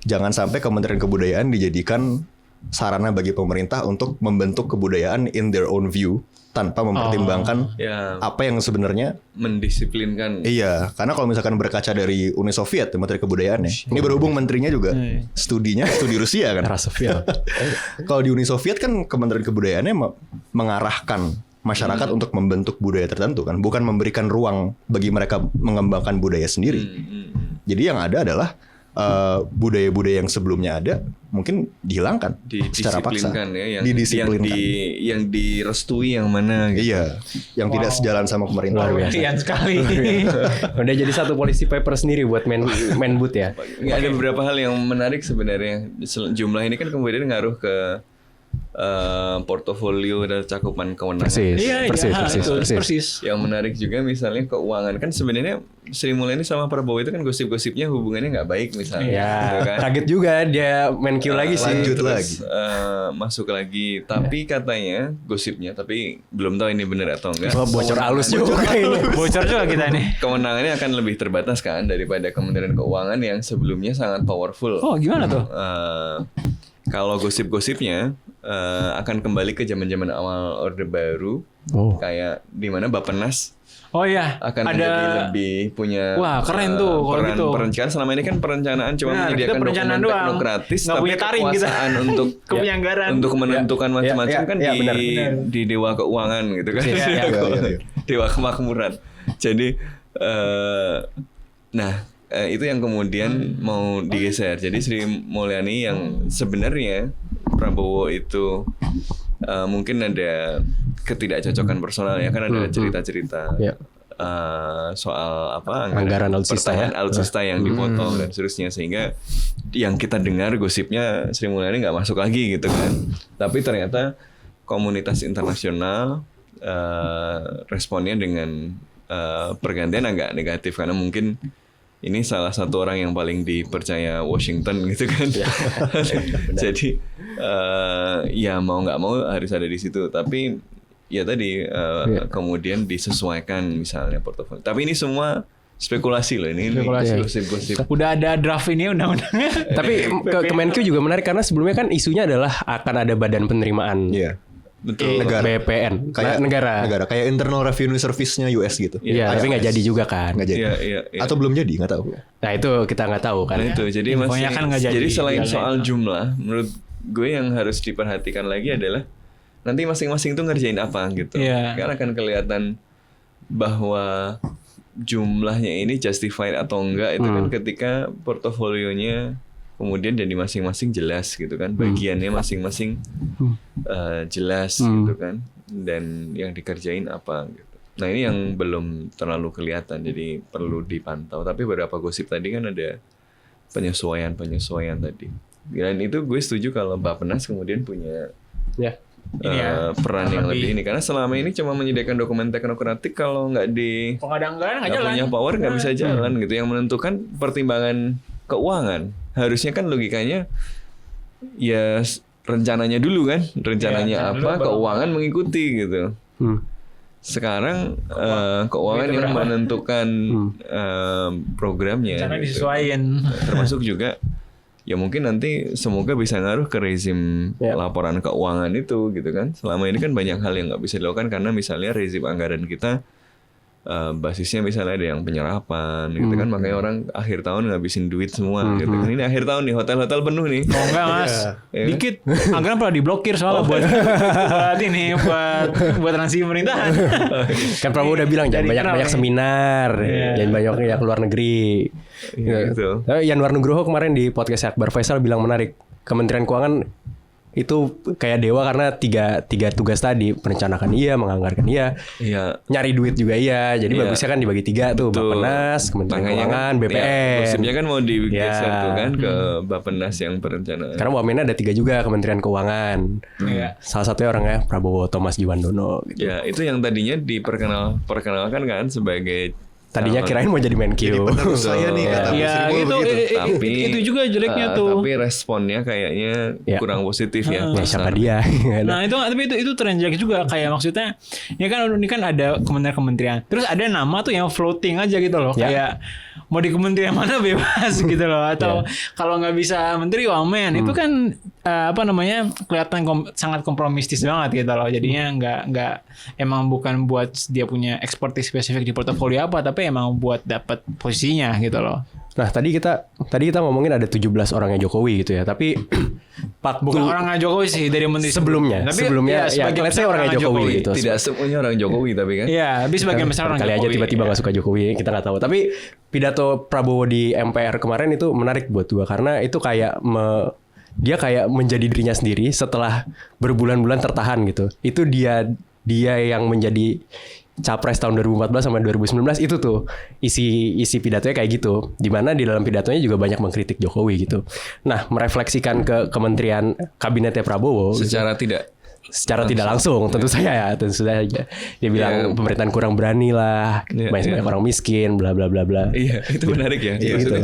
jangan sampai Kementerian Kebudayaan dijadikan sarana bagi pemerintah untuk membentuk kebudayaan in their own view tanpa mempertimbangkan Ya, apa yang sebenarnya mendisiplinkan. iya, karena kalau misalkan berkaca dari Uni Soviet, Menteri Kebudayaan ya. Ini berhubung menterinya juga studi Rusia kan. Rasovia. Kalau di Uni Soviet kan Kementerian Kebudayaannya mengarahkan masyarakat untuk membentuk budaya tertentu kan, bukan memberikan ruang bagi mereka mengembangkan budaya sendiri. Jadi yang ada adalah budaya-budaya yang sebelumnya ada mungkin dihilangkan secara paksa. Didisiplinkan ya, yang Didisiplinkan. yang direstui yang mana gitu. Iya, yang tidak sejalan sama pemerintah. Luar biasa. Kasihan sekali. Udah jadi satu policy paper sendiri buat main boot ya. Nggak, ada beberapa hal yang menarik sebenarnya. Jumlah ini kan kemudian ngaruh ke portofolio dan cakupan kewenangan. Persis. Iya, persis. Yang menarik juga misalnya keuangan kan sebenarnya Sri Mulyani sama Prabowo itu kan gosip-gosipnya hubungannya nggak baik misalnya. Ya, gitu kan. kaget juga dia main Q lagi sih. Lanjut Terus, lagi. masuk lagi. Tapi katanya gosipnya, tapi belum tahu ini benar atau enggak. Wah, bocor halus juga ini. Bocor juga kita nih. Kewenangannya akan lebih terbatas kan daripada Kementerian Keuangan yang sebelumnya sangat powerful. Oh, gimana tuh? Kalau gosip-gosipnya akan kembali ke zaman-zaman awal Orde Baru, Oh. kayak di mana Bappenas Oh iya, akan ada menjadi lebih punya Wah, keren tuh kalau gitu. perencanaan. Selama ini kan perencanaan cuma Benar, menyediakan kita perencanaan dokumen doang. teknokratis, Nggak tapi punya taring kita. kekuasaan untuk Kepenyanggaran. untuk menentukan macam-macam Ya, kan ya, di benar. di Dewa Keuangan gitu kan. Ya, ya, ya. Dewa Kemakmuran. Jadi itu yang kemudian mau digeser. Jadi Sri Mulyani yang sebenarnya Prabowo itu mungkin ada ketidakcocokan personal ya, kan ada cerita-cerita Ya. soal Anggaran alutsista ya. pertahanan alutsista yang dipotong dan seterusnya, sehingga yang kita dengar gosipnya Sri Mulyani nggak masuk lagi gitu kan. Tapi ternyata komunitas internasional responnya dengan pergantian agak negatif karena mungkin ini salah satu orang yang paling dipercaya Washington gitu kan. Jadi ya mau nggak mau harus ada di situ. Tapi ya tadi kemudian disesuaikan misalnya portofolio. Tapi ini semua spekulasi loh, ini gosip-gosip. Udah ada draft ini undang-undangnya. Tapi Kemenq juga menarik karena sebelumnya kan isunya adalah akan ada badan penerimaan. Iya. Betul. Negara. BPN. Kayak negara. kayak internal revenue service-nya US gitu. Iya, tapi nggak jadi juga kan. Nggak jadi. Iya. Atau belum jadi, nggak tahu. Nah itu kita nggak tahu kan. Nah itu jadi Infonya masih kan nggak jadi. jadi selain Jalan. soal jumlah, menurut gue yang harus diperhatikan lagi adalah nanti masing-masing tuh ngerjain apa gitu. Iya. Karena akan kelihatan bahwa jumlahnya ini justified atau enggak itu kan ketika portofolionya kemudian jadi masing-masing jelas gitu kan, bagiannya masing-masing jelas gitu kan, dan yang dikerjain apa gitu. Nah ini yang belum terlalu kelihatan, jadi perlu dipantau. Tapi beberapa gosip tadi kan ada penyesuaian tadi. Dan itu gue setuju kalau Bappenas kemudian punya Ya. peran yang lebih ini, karena selama ini cuma menyediakan dokumen teknokratik, kalau nggak Kalau nggak ada anggaran nggak nggak jalan. punya power nggak bisa jalan gitu. Yang menentukan pertimbangan keuangan harusnya kan logikanya ya rencananya dulu kan, rencananya apa, keuangan mengikuti gitu. Sekarang keuangan yang menentukan programnya. Cara gitu. disesuaikan. Termasuk juga ya mungkin nanti semoga bisa ngaruh ke rezim laporan keuangan itu gitu kan. Selama ini kan banyak hal yang nggak bisa dilakukan karena misalnya rezim anggaran kita basisnya misalnya ada yang penyerapan gitu kan, makanya orang akhir tahun ngabisin duit semua gitu kan. Ini akhir tahun nih, hotel-hotel penuh nih. Oh enggak mas, dikit. Anggaran pernah diblokir soalnya buat transaksi pemerintahan. Kan Prabowo udah bilang jangan banyak seminar, jangan banyak keluar negeri. Gitu. Yanwar Nugroho kemarin di podcast Akbar Faisal bilang menarik, Kementerian Keuangan itu kayak dewa karena tiga tugas tadi, perencanaan iya, menganggarkan iya, nyari duit juga iya, jadi bagusnya kan dibagi 3 tuh, Bappenas, Kementerian Keuangan, BPN. Musimnya kan mau digeser tuh kan ke Bappenas yang perencanaan. Karena wamennya ada 3 juga, Kementerian Keuangan. Salah satunya orangnya Prabowo Thomas Djiwandono. Gitu. Ya itu yang tadinya diperkenalkan kan sebagai kirain mau jadi Menkyu. Jadi penerus saya nih kata itu juga jeleknya tuh. Tapi responnya kayaknya kurang positif ya. Siapa dia? Nah itu tren jelek juga, kayak maksudnya ini kan ada kementerian. Terus ada nama tuh yang floating aja gitu loh. Kayak mau di kementerian mana bebas gitu loh. Atau kalau nggak bisa menteri wamen itu kan kelihatan sangat kompromistis banget gitu loh. Jadinya nggak emang bukan buat dia punya expertise spesifik di portofolio apa, tapi emang buat dapat posisinya gitu loh. Nah tadi kita ngomongin ada 17 orangnya Jokowi gitu ya, tapi bukan orangnya Jokowi sih dari menteri sebelumnya let's say orangnya Jokowi gitu. Tidak semuanya orang Jokowi tapi kan. Iya, tapi sebagian besar orang Jokowi. Kali aja tiba-tiba nggak suka Jokowi, kita nggak tahu. Tapi pidato Prabowo di MPR kemarin itu menarik buat gua karena itu kayak dia kayak menjadi dirinya sendiri setelah berbulan-bulan tertahan gitu. Itu dia yang menjadi Capres tahun 2014 sama 2019 itu tuh isi pidatonya kayak gitu. Dimana di dalam pidatonya juga banyak mengkritik Jokowi gitu. Nah, merefleksikan ke kementerian kabinetnya Prabowo secara tidak langsung tentu saja. Dia bilang pemerintahan kurang berani lah, banyak orang miskin, bla bla bla bla. Iya, itu menarik ya. Gitu.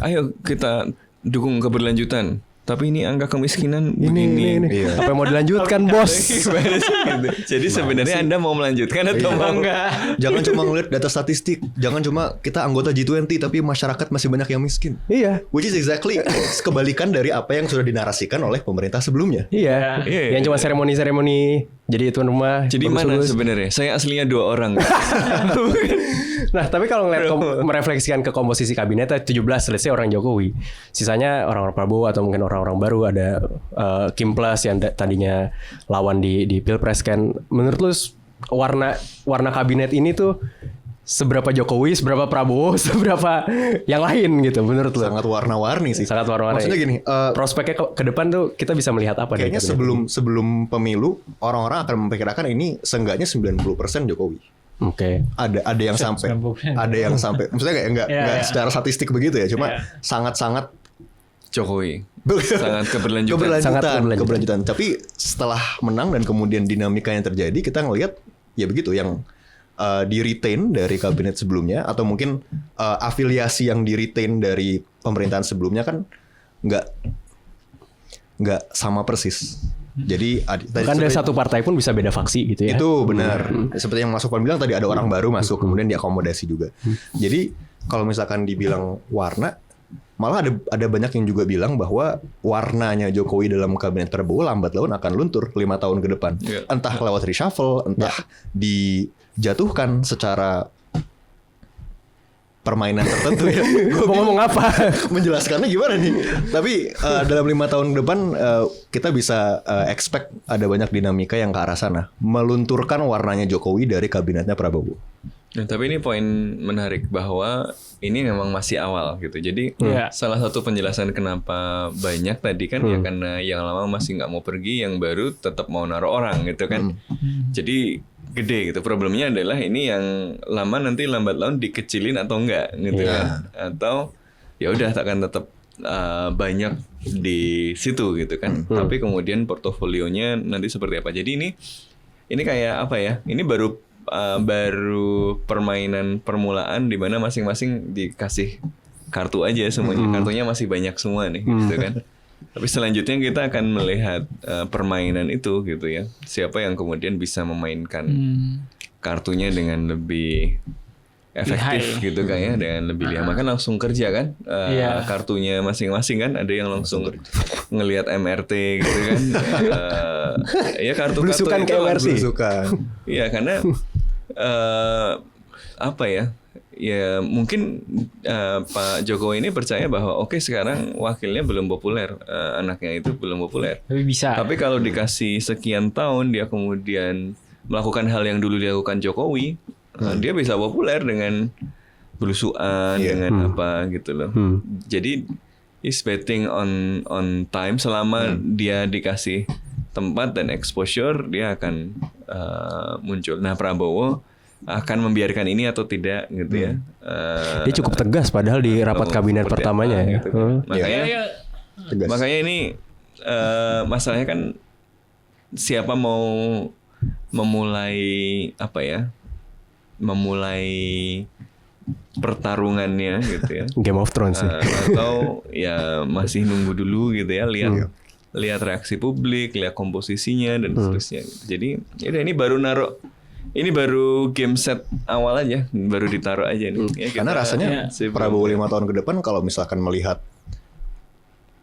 Ayo kita dukung keberlanjutan. Tapi ini angka kemiskinan begini. Iya. Apa yang mau dilanjutkan bos? Jadi sebenarnya Anda mau melanjutkan atau mau enggak? Jangan cuma ngeliat data statistik. Jangan cuma kita anggota G20 tapi masyarakat masih banyak yang miskin. Iya. Which is exactly kebalikan dari apa yang sudah dinarasikan oleh pemerintah sebelumnya. Iya. Yang cuma seremoni-seremoni. Jadi tuan rumah. Jadi mana sebenarnya? Saya aslinya 2 orang. Nah, tapi kalau ngeliat merefleksikan ke komposisi kabinet 17 let's say orang Jokowi. Sisanya orang-orang Prabowo atau mungkin orang-orang baru, ada Kim Plus yang tadinya lawan di Pilpres kan. Menurut lu warna kabinet ini tuh seberapa Jokowi, seberapa Prabowo, seberapa yang lain gitu menurut lu? Sangat warna-warni sih. Sangat warna-warni. Maksudnya gini, prospeknya ke depan tuh kita bisa melihat apa? Kayaknya sebelum pemilu orang-orang akan memperkirakan ini seenggaknya 90% Jokowi. Oke. Ada yang sampai 90%. ada yang sampai maksudnya enggak secara statistik begitu ya, cuma sangat-sangat Jokowi. Sangat keberlanjutan. Tapi setelah menang dan kemudian dinamika yang terjadi, kita ngelihat ya begitu, yang di retain dari kabinet sebelumnya atau mungkin afiliasi yang di retain dari pemerintahan sebelumnya kan nggak sama persis. Jadi kan dari satu partai pun bisa beda faksi gitu ya. Itu benar. Seperti yang Mas Sofwan bilang tadi, ada orang baru masuk kemudian diakomodasi juga. Jadi kalau misalkan dibilang warna, malah ada banyak yang juga bilang bahwa warnanya Jokowi dalam kabinet Prabowo lambat laun akan luntur 5 tahun ke depan. Entah lewat reshuffle, entah dijatuhkan secara permainan tertentu ya. Gue mau ngomong apa? Menjelaskannya gimana nih? Tapi dalam 5 tahun ke depan kita bisa expect ada banyak dinamika yang ke arah sana, melunturkan warnanya Jokowi dari kabinetnya Prabowo. Nah, tapi ini poin menarik bahwa ini memang masih awal gitu. Jadi salah satu penjelasan kenapa banyak tadi kan ya karena yang lama masih nggak mau pergi, yang baru tetap mau naruh orang gitu kan. Jadi gede gitu. Problemnya adalah ini yang lama nanti lambat laun dikecilin atau enggak gitu kan. Atau ya udah akan tetap banyak di situ gitu kan. Tapi kemudian portofolionya nanti seperti apa. Jadi ini kayak apa ya? Ini baru permainan permulaan di mana masing-masing dikasih kartu aja semuanya. Kartunya masih banyak semua nih gitu kan. Tapi selanjutnya kita akan melihat permainan itu gitu ya. Siapa yang kemudian bisa memainkan kartunya dengan lebih efektif gitu kan ya, dengan lebih lihat. Maka langsung kerja kan kartunya masing-masing kan. Ada yang langsung ngelihat MRT gitu kan. Ya kartu-kartu Belusukan itu ke MRT. Belusukan. Iya karena apa ya? Ya mungkin Pak Jokowi ini percaya bahwa oke, sekarang wakilnya belum populer, anaknya itu belum populer. Tapi bisa. Tapi kalau dikasih sekian tahun dia kemudian melakukan hal yang dulu dilakukan Jokowi, dia bisa populer dengan belusuan, dengan apa gitu loh. Jadi is betting on time. Selama dia dikasih tempat dan exposure, dia akan muncul. Nah Prabowo akan membiarkan ini atau tidak gitu ya. Dia cukup tegas padahal di rapat kabinet pertamanya ya. Gitu kan. Makanya ini masalahnya kan siapa mau memulai apa ya? Memulai pertarungannya gitu ya. Game of Thrones ya. Atau ya masih nunggu dulu gitu ya, lihat reaksi publik, lihat komposisinya dan seterusnya gitu. Jadi ya ini baru game set awal aja, baru ditaruh aja nih. Ya, Karena rasanya Prabowo 5 tahun ke depan kalau misalkan melihat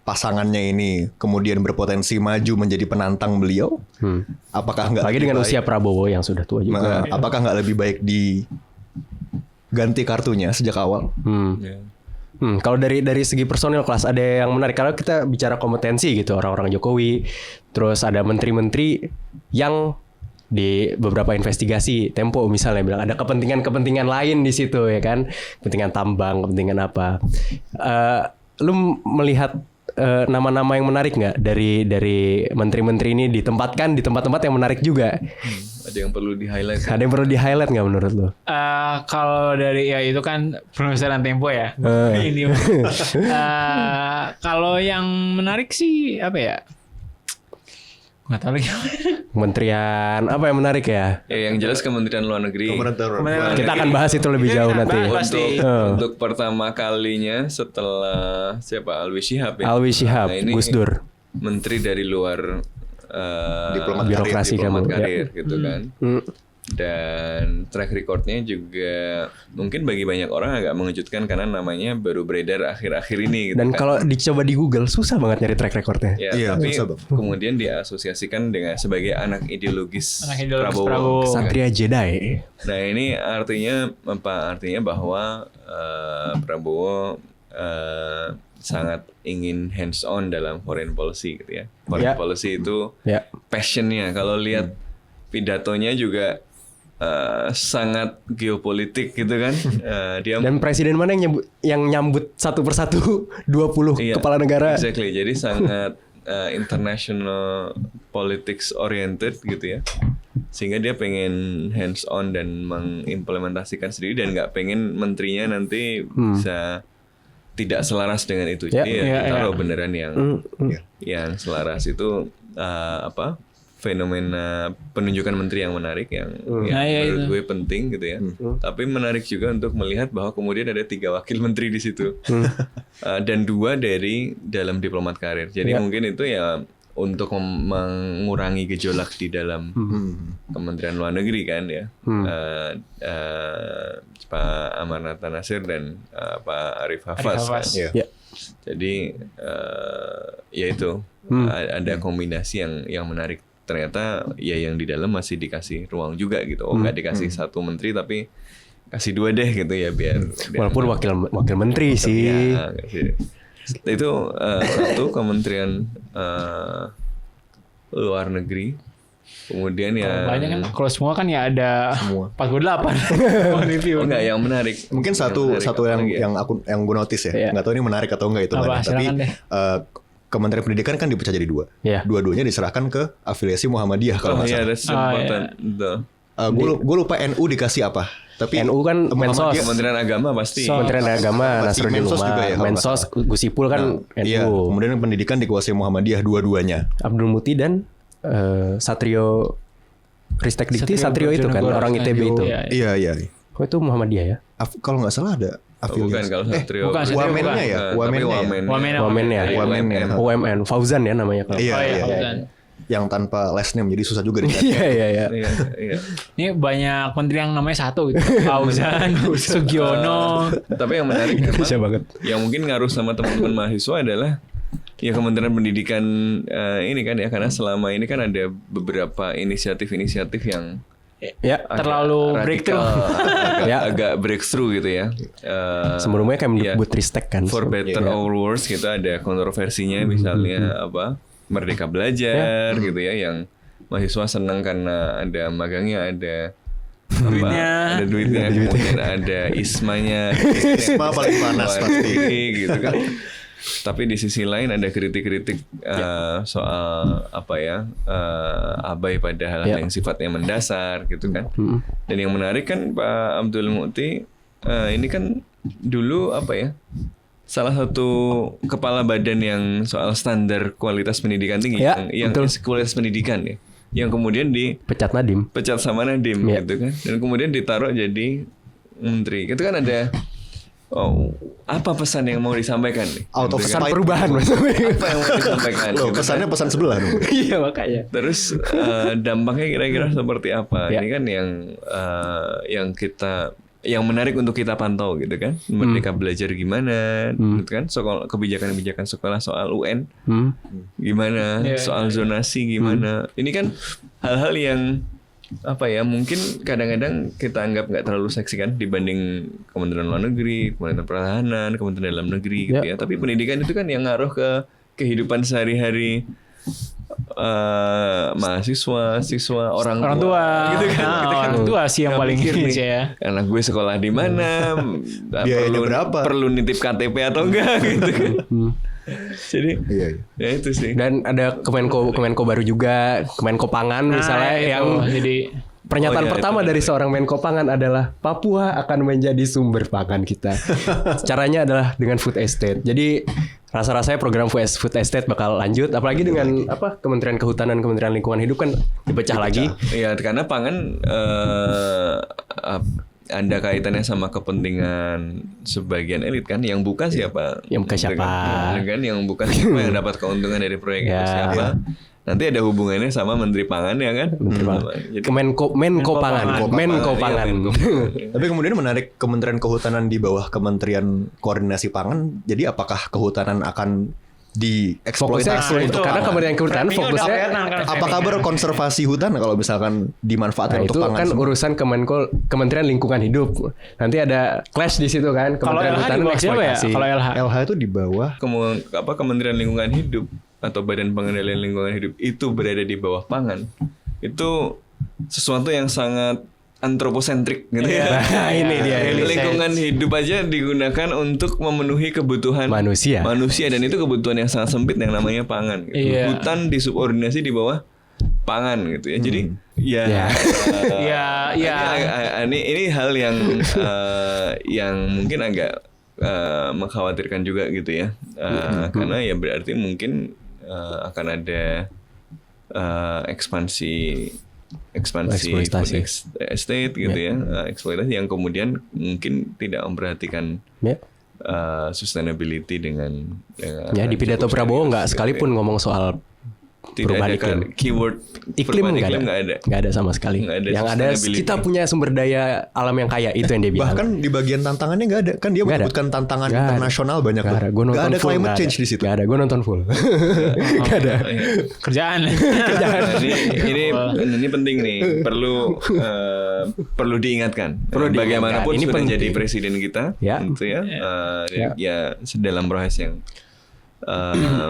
pasangannya ini kemudian berpotensi maju menjadi penantang beliau, apakah nggak Lagi dengan usia Prabowo yang sudah tua juga. apakah nggak lebih baik diganti kartunya sejak awal? Kalau dari segi personil kelas ada yang menarik. Kalau kita bicara kompetensi gitu, orang-orang Jokowi, terus ada menteri-menteri yang di beberapa investigasi Tempo misalnya bilang ada kepentingan lain di situ ya kan, kepentingan tambang, kepentingan apa. Lu melihat nama-nama yang menarik nggak dari menteri-menteri ini ditempatkan di tempat-tempat yang menarik juga? Ada yang perlu di-highlight. Ada yang perlu di-highlight nggak menurut lo? Kalau dari ya itu kan penulisan Tempo ya. Ini kalau yang menarik sih apa ya? Nggak tahu lagi. Kementerian apa yang menarik ya? Ya yang jelas Kementerian Luar Negeri. Kita akan bahas itu lebih jauh nanti. Untuk pertama kalinya setelah siapa? Alwi Shihab ya. Alwi Shihab, Nah, ini Gus Dur. Menteri dari luar Diplomat birokrasi diplomat kamu, karir gitu kan. Dan track recordnya juga mungkin bagi banyak orang agak mengejutkan karena namanya baru beredar akhir-akhir ini gitu Dan kan. kalau dicoba di Google susah banget nyari track recordnya. Ya, Iya, tapi susah, Bang. kemudian diasosiasikan dengan sebagai anak ideologis, Prabowo. Prabowo. Satria Jedi. Nah ini artinya apa? Artinya bahwa Prabowo sangat ingin hands on dalam foreign policy gitu ya. Foreign policy itu passionnya. Kalau lihat pidatonya juga sangat geopolitik gitu kan. Dia Dan presiden mana yang nyambut satu persatu 20 kepala negara. Exactly. Jadi sangat international politics oriented gitu ya. Sehingga dia pengen hands on dan mengimplementasikan sendiri dan nggak pengen menterinya nanti bisa tidak selaras dengan itu. Jadi ditaruh beneran yang selaras itu apa? Fenomena penunjukan menteri yang menarik yang menurut gue penting gitu ya. Tapi menarik juga untuk melihat bahwa kemudian ada 3 wakil menteri di situ dan 2 dari dalam diplomat karir. Jadi mungkin itu ya untuk mengurangi gejolak di dalam Kementerian Luar Negeri kan ya. Pak Amarnata Nasir dan Pak Arif Hafaz. Kan? Jadi ya itu ada kombinasi yang menarik. Ternyata ya yang di dalam masih dikasih ruang juga gitu. Nggak dikasih 1 menteri tapi kasih 2 deh gitu ya biar walaupun wakil menteri sih. Ya, itu satu Kementerian Luar Negeri. Kemudian ya banyak kan, kalau semua kan ya ada 48 review. enggak yang menarik. Mungkin satu yang gue notice ya. Nggak tahu ini menarik atau enggak itu. Tapi Kementerian Pendidikan kan dipecah jadi 2. Dua-duanya diserahkan ke afiliasi Muhammadiyah kalau nggak salah. Ada kesempatan. Gue lupa NU dikasih apa. Tapi NU kan Mensos. Kementerian Agama pasti. Kementerian Agama Nasruddin Mensos juga ya, Umar. Mensos Gus Ipul kan NU. Iya. Kemudian pendidikan dikuasai Muhammadiyah dua-duanya. Abdul Muti dan Satrio Ristek Dikti. Satrio itu kan orang ITB itu. Iya. Oh itu Muhammadiyah ya? Kalau nggak salah ada Bukan kalau Satrio. bukan Satrio, Wamennya ya? Tapi Wamennya. Wamennya. Wamennya. Wamennya. UMN Fauzan ya namanya kalau. Iya, Oh iya, iya. Fauzan. Yang tanpa last name jadi susah juga dicari. Iya iya iya. Iya. Ini banyak menteri yang namanya satu gitu. Fauzan, Sugiono. Tapi yang menarik Indonesia memang, banget. yang mungkin ngaruh sama teman-teman mahasiswa adalah ya Kementerian Pendidikan ini kan ya, karena selama ini kan ada beberapa inisiatif-inisiatif yang Ya. Terlalu agak breakthrough. radikal, Ya. agak breakthrough gitu ya. Sebelumnya kayak Iya. Mendikbudristek kan. For better or worse gitu ada kontroversinya, misalnya apa Merdeka Belajar gitu ya, yang mahasiswa senang karena ada magangnya, ada Duitnya. ada duitnya, kemudian ada ismanya, Isma paling panas pasti. gitu kan. Tapi di sisi lain ada kritik-kritik soal apa ya, abai pada hal-hal yang sifatnya mendasar gitu kan. Dan yang menarik kan Pak Abdul Muti ini kan dulu apa ya, salah satu kepala badan yang soal standar kualitas pendidikan tinggi, Ya, yang betul. kualitas pendidikan ya, yang kemudian Pecat Nadiem. dipecat sama Nadiem Ya. gitu kan, dan kemudian ditaruh jadi menteri. Itu kan ada apa pesan yang mau disampaikan nih? Out of Gitu Pesan kan? perubahan maksudnya. Apa yang mau disampaikan? Loh, gitu pesannya kan? pesan sebelah dong. Iya makanya. Terus dampaknya kira-kira seperti apa? Ya. Ini kan yang menarik untuk kita pantau gitu kan. Merdeka Belajar gimana, gitu kan? Soal kebijakan-kebijakan sekolah, soal UN gimana, Iya, soal zonasi gimana. Ini kan hal-hal yang apa ya, mungkin kadang-kadang kita anggap nggak terlalu seksi kan dibanding Kementerian Luar Negeri, Kementerian Pertahanan, Kementerian Dalam Negeri gitu ya. Tapi pendidikan itu kan yang ngaruh ke kehidupan sehari-hari mahasiswa, siswa, orang Tua. gitu kan. Nah, Kita kan orang tua sih yang nggak paling mikir ini nih, sih ya. anak gue sekolah di mana, Biayanya berapa? perlu nitip KTP atau enggak gitu kan. Jadi Iya, iya. ya itu sih. Dan ada Kemenko baru juga, Kemenko Pangan misalnya itu. yang Jadi pernyataan Oh, iya, pertama itu dari seorang Menko Pangan adalah Papua akan menjadi sumber pangan kita. Caranya adalah dengan food estate. Jadi rasa-rasanya program food estate bakal lanjut, apalagi dengan apa Kementerian Kehutanan, Kementerian Lingkungan Hidup kan dipecah lagi. Iya, karena pangan ada kaitannya sama kepentingan sebagian elit kan. Yang buka siapa? Yang buka siapa? Kan yang buka siapa, yang dapat keuntungan dari proyek itu Ya. siapa? Nanti ada hubungannya sama Menteri Pangan ya kan? Menteri Pangan. Jadi, Menko Pangan. Menko Iya, Pangan. Menko Pangan. Tapi kemudian menarik Kementerian Kehutanan di bawah Kementerian Koordinasi Pangan. Jadi apakah kehutanan akan dieksploitasi Fokusnya untuk karena pangan? Kementerian Kehutanan Framingnya udah fokusnya kelihatan kan, Apa framingnya. kabar konservasi hutan kalau misalkan dimanfaatkan Nah, untuk itu pangan? kan semua? urusan Kementerian Lingkungan Hidup. Nanti ada clash di situ kan. kalau Kementerian LH di bawah siapa ya? eksploitasi. Kalau LH. LH itu di bawah. Kementerian Lingkungan Hidup atau Badan Pengendalian Lingkungan Hidup itu berada di bawah pangan, itu sesuatu yang sangat antroposentrik gitu ya. Nah, ini dia. Lingkungan hidup aja digunakan untuk memenuhi kebutuhan Manusia. dan itu kebutuhan yang sangat sempit yang namanya pangan gitu. Iya. Hutan disubordinasi di bawah pangan gitu ya. Jadi ya Ya. ini hal yang mungkin agak mengkhawatirkan juga gitu ya. Karena ya berarti mungkin akan ada ekspansi Eksploitasi. food estate gitu ya, eksploitasi yang kemudian mungkin tidak memperhatikan Ya. sustainability dengan Ya di pidato cukup Prabowo serius nggak gitu sekalipun ya. ngomong soal Tidak perubahan ada iklim. keyword iklim perubahan nggak ada. nggak ada. Nggak ada sama sekali. Nggak ada Yang ada sustainability. kita punya sumber daya alam yang kaya itu yang dia bilang. Bahkan di bagian tantangannya nggak ada. Kan dia Nggak ada. menyebutkan tantangan Nggak ada. internasional banyak. Nggak ada. Gue nonton Nggak ada full. climate nggak change ada. di situ. Nggak ada. Gue nonton full. Nggak ada. Kerjaan. Nah, ini penting nih, perlu diingatkan. Bagaimanapun Ini sudah penting. jadi presiden kita, Ya. gitu ya. Ya dalam proses yang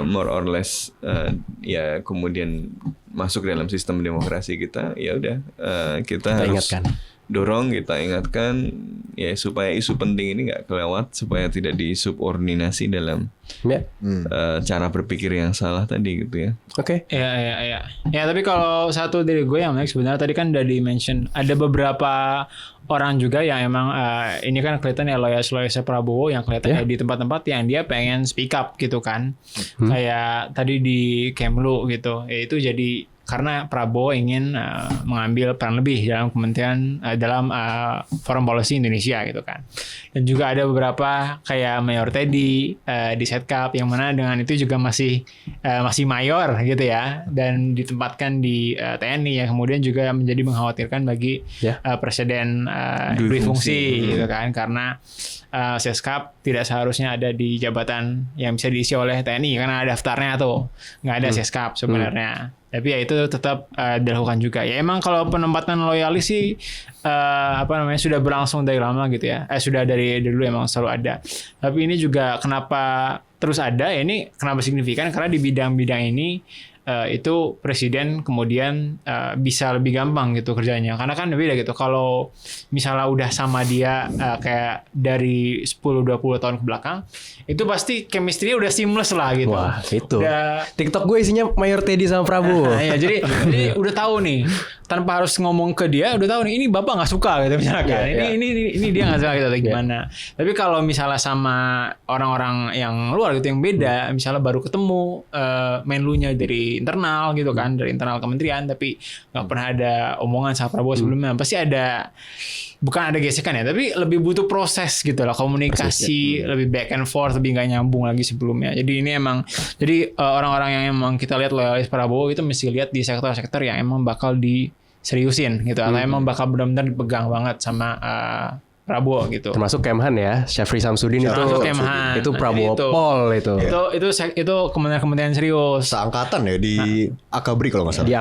more or less ya kemudian masuk dalam sistem demokrasi kita, ya udah kita harus ingatkan. dorong, kita ingatkan ya supaya isu penting ini nggak kelewat, supaya tidak disubordinasi dalam Ya. cara berpikir yang salah tadi gitu ya. Oke. Ya. Ya, tapi kalau satu dari gue yang menarik sebenarnya tadi kan udah di-mention ada beberapa orang juga yang emang ini kan kelihatan ya loyal-loyalnya Prabowo yang kelihatan di tempat-tempat yang dia pengen speak up gitu kan. Kayak tadi di Kemlu gitu. Ya itu jadi karena Prabowo ingin mengambil peran lebih dalam kementerian dalam foreign policy Indonesia gitu kan. Dan juga ada beberapa kayak Mayor Teddy di Setkap yang mana dengan itu juga masih mayor gitu ya, dan ditempatkan di TNI yang kemudian juga menjadi mengkhawatirkan bagi presiden dui fungsi gitu kan, karena Seskap tidak seharusnya ada di jabatan yang bisa diisi oleh TNI karena ada daftarnya tuh, nggak ada Seskap sebenarnya. Tapi ya itu tetap dilakukan juga. Ya emang kalau penempatan loyalis sih sudah berlangsung dari lama gitu ya. Sudah dari dulu emang selalu ada. Tapi ini juga kenapa terus ada? Ya ini kenapa signifikan? Karena di bidang-bidang ini itu presiden kemudian bisa lebih gampang gitu kerjanya, karena kan beda gitu. Kalau misalnya udah sama dia kayak dari 10-20 tahun ke belakang, itu pasti chemistry-nya udah seamless lah gitu. Wah itu TikTok gue isinya Mayor Teddy sama Prabowo. Ya, jadi udah tahu nih, tanpa harus ngomong ke dia udah tahu nih, ini bapak nggak suka gitu misalkan. Ini dia nggak suka gitu atau gimana. Tapi kalau misalnya sama orang-orang yang luar gitu yang beda, misalnya baru ketemu menlunya dari internal gitu kan, dari internal kementerian, tapi nggak pernah ada omongan sama Prabowo sebelumnya, pasti ada, bukan ada gesekan ya, tapi lebih butuh proses gitu lah, komunikasi lebih back and forth, lebih nggak nyambung lagi sebelumnya. Jadi ini emang, jadi orang-orang yang emang kita lihat loyalis Prabowo itu mesti lihat di sektor-sektor yang emang bakal diseriusin gitu, atau emang bakal benar-benar dipegang banget sama Prabowo gitu. Termasuk Kemhan ya, Syafri Samsudin itu Prabowo Pol itu. Itu kementerian serius. Seangkatan ya di Akabri kalau nggak salah. Di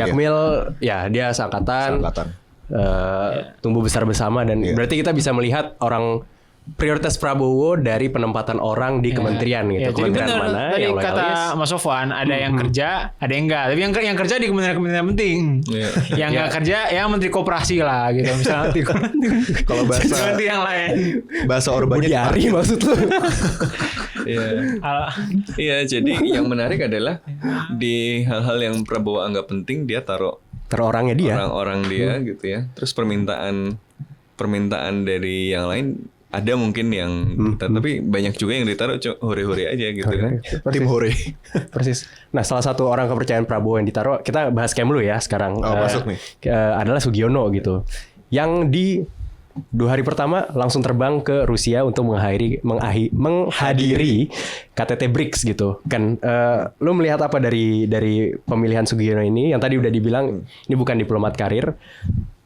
Akmil ya dia seangkatan. Tumbuh besar bersama, dan berarti kita bisa melihat orang prioritas Prabowo dari penempatan orang di kementerian gitu. Kementerian bener, mana tadi yang kata Mas Sofwan, ada yang kerja, ada yang enggak. Tapi yang kerja di kementerian penting. Yang enggak kerja ya menteri koperasi lah gitu misalnya. Kalau bahasa yang lain. Bahasa Orbannya Budiari maksud lu. Iya, jadi yang menarik adalah di hal-hal yang Prabowo anggap penting dia taruh orangnya dia. Orang-orang dia gitu ya. Terus permintaan dari yang lain ada mungkin yang tapi banyak juga yang ditaruh hore-hore aja gitu kan. Tim hore. Persis. Nah, salah satu orang kepercayaan Prabowo yang ditaruh, kita bahas Kemlu ya sekarang. Masuk nih. Adalah Sugiono gitu. Yang di 2 hari pertama langsung terbang ke Rusia untuk menghadiri KTT BRICS gitu. Kan lu melihat apa dari pemilihan Sugiono ini yang tadi udah dibilang ini bukan diplomat karir.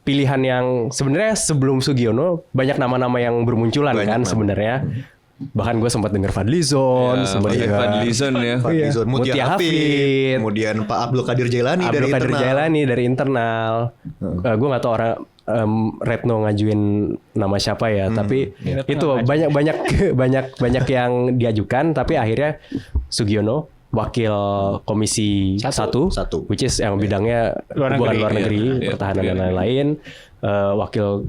Pilihan yang sebenarnya sebelum Sugiono banyak nama-nama yang bermunculan kan sebenarnya. Bahkan gue sempat dengar Fadlizon, Fadlizon ya. Fadlizon, Mutia Hafid, kemudian Pak Abdul Qadir Jailani dari internal. Gue nggak tahu orang Retno ngajuin nama siapa ya, tapi itu banyak yang diajukan, tapi akhirnya Sugiono wakil komisi 1 which is yang bidangnya hubungan luar negeri, pertahanan dan lain-lain, wakil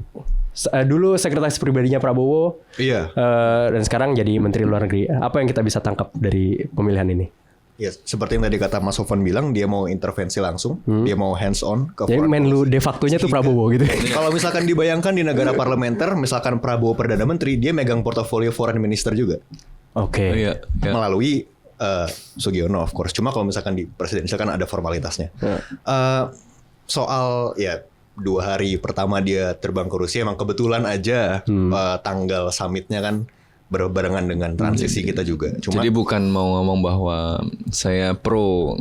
dulu sekretaris pribadinya Prabowo, dan sekarang jadi menteri luar negeri. Apa yang kita bisa tangkap dari pemilihan ini? Ya, seperti yang tadi kata Mas Sofwan bilang, dia mau intervensi langsung, dia mau hands on ke jadi menlu de facto-nya tuh Prabowo gitu. Kalau misalkan dibayangkan di negara parlementer, misalkan Prabowo Perdana Menteri, dia megang portofolio foreign minister juga. Melalui Sugiono of course. Cuma kalau misalkan di presidensial kan ada formalitasnya. Soal 2 hari pertama dia terbang ke Rusia, emang kebetulan aja tanggal summitnya kan berbarengan dengan transisi kita juga. Cuma, jadi bukan mau ngomong bahwa saya pro.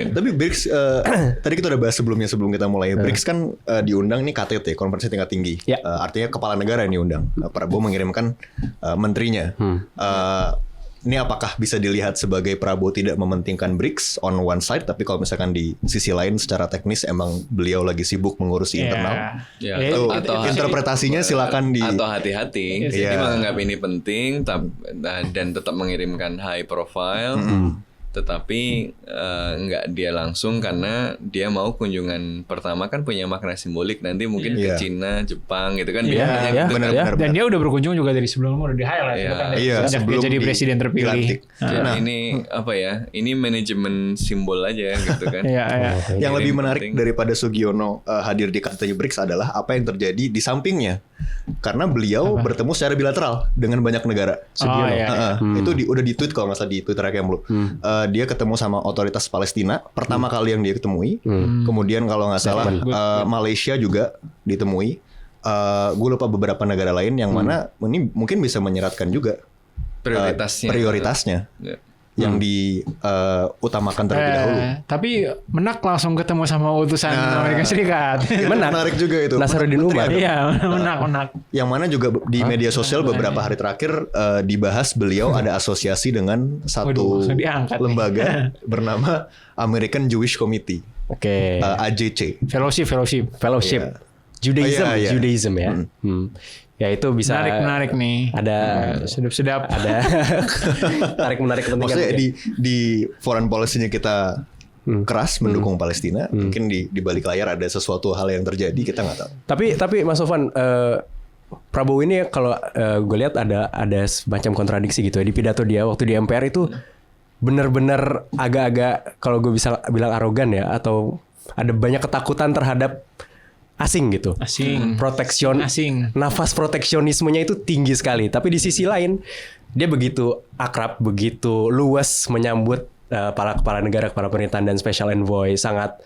Tapi BRICS tadi kita udah bahas sebelum kita mulai. BRICS kan diundang nih KTT, konferensi tingkat tinggi. Artinya kepala negara yang diundang. Prabowo mengirimkan menterinya. Ini apakah bisa dilihat sebagai Prabowo tidak mementingkan BRICS on one side, tapi kalau misalkan di sisi lain secara teknis emang beliau lagi sibuk mengurusi internal? Atau interpretasinya silakan di... Atau hati-hati, jadi menganggap ini penting dan tetap mengirimkan high profile, tetapi nggak dia langsung karena dia mau kunjungan pertama kan punya makna simbolik, nanti mungkin ke Cina, Jepang gitu kan. Benar. Dan dia udah berkunjung juga dari sebelumnya, udah di highlight kan. Sejak dia jadi presiden terpilih. Jadi ini apa ya? Ini manajemen simbol aja gitu kan. Yang lebih menarik daripada Sugiono hadir di KTT BRICS adalah apa yang terjadi di sampingnya. Karena beliau bertemu secara bilateral dengan banyak negara. Sugiono. Itu udah di tweet kalau nggak salah di Twitter Kemlu. dia ketemu sama otoritas Palestina pertama kali yang dia ketemui. Kemudian kalau nggak salah Malaysia juga ditemui. Gue lupa beberapa negara lain yang mana ini mungkin bisa menyeratkan juga prioritasnya. Ya. Yang diutamakan terlebih dahulu. Tapi Menak langsung ketemu sama utusan Amerika Serikat. Menarik juga itu. Nasaruddin Umar. Iya, Menak. Yang mana juga di media sosial beberapa hari terakhir dibahas beliau ada asosiasi dengan satu Waduh, diangkat lembaga bernama American Jewish Committee. Oke. AJC. Fellowship. Fellowship. Iya. Judaism ya. Ya itu bisa Menarik nih. Ada Sedap-sedap. ada menarik kepentingan. Maksudnya ya. di foreign policy-nya kita keras mendukung Palestina, mungkin di balik layar ada sesuatu hal yang terjadi, kita nggak tahu. Tapi Mas Sofwan, Prabowo ini kalau gue lihat ada semacam kontradiksi gitu ya di pidato dia waktu di MPR itu benar-benar agak-agak kalau gue bisa bilang arogan ya, atau ada banyak ketakutan terhadap asing gitu. Asing. Asing. Nafas proteksionismenya itu tinggi sekali. Tapi di sisi lain dia begitu akrab, begitu luas menyambut para kepala negara, kepala pemerintahan dan special envoy, sangat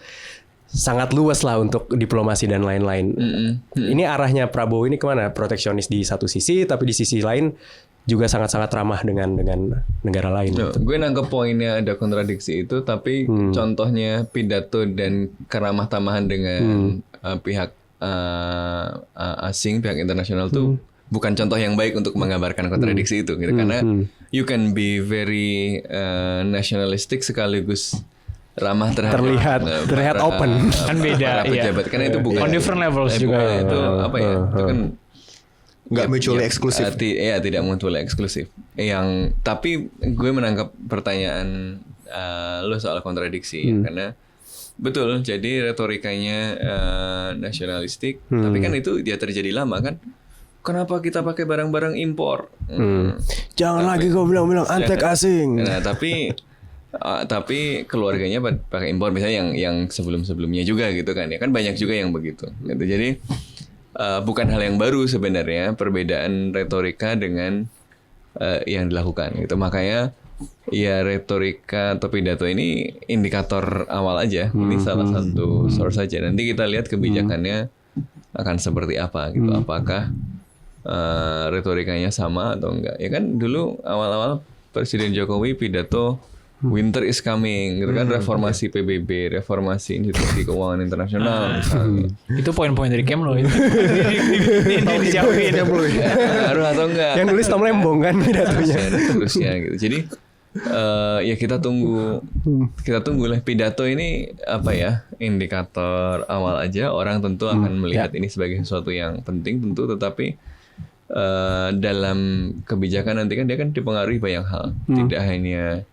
luas lah untuk diplomasi dan lain-lain. Ini arahnya Prabowo ini kemana? Proteksionis di satu sisi, tapi di sisi lain juga sangat-sangat ramah dengan negara lain. Gue nangkep poinnya ada kontradiksi itu, tapi contohnya pidato dan keramah tamahan dengan pihak asing, pihak internasional tuh bukan contoh yang baik untuk menggambarkan kontradiksi itu, gitu. Karena you can be very nationalistic sekaligus ramah terhadap terlihat open. Kan beda, para pejabat. Karena itu bukan on different levels juga. Itu apa ya? Itu kan Nggak mutually eksklusif. Tidak mutually eksklusif. Tapi gue menangkap pertanyaan lo soal kontradiksi, karena betul, jadi retorikanya nasionalistik, tapi kan itu dia terjadi lama kan. Kenapa kita pakai barang-barang impor? Jangan lagi kau bilang antek asing. Nah, tapi keluarganya pakai impor, misalnya yang sebelum-sebelumnya juga gitu kan. Ya kan banyak juga yang begitu. Gitu. Jadi bukan hal yang baru sebenarnya perbedaan retorika dengan yang dilakukan gitu. Makanya ya retorika atau pidato ini indikator awal aja. Ini salah satu source saja. Nanti kita lihat kebijakannya akan seperti apa gitu. Apakah retorikanya sama atau enggak? Ya kan dulu awal-awal Presiden Jokowi pidato winter is coming, gitu kan, reformasi PBB, reformasi institusi keuangan internasional misalnya. Itu poin-poin dari Kemlo itu. Ini dijauhin. Harus atau enggak? Yang nulis Tom Lembong kan pidatonya. Terusnya gitu. Jadi ya kita tunggu lah. Pidato ini apa ya, indikator awal aja. Orang tentu akan melihat ini sebagai sesuatu yang penting tentu, tetapi dalam kebijakan nanti kan dia kan dipengaruhi banyak hal, tidak hanya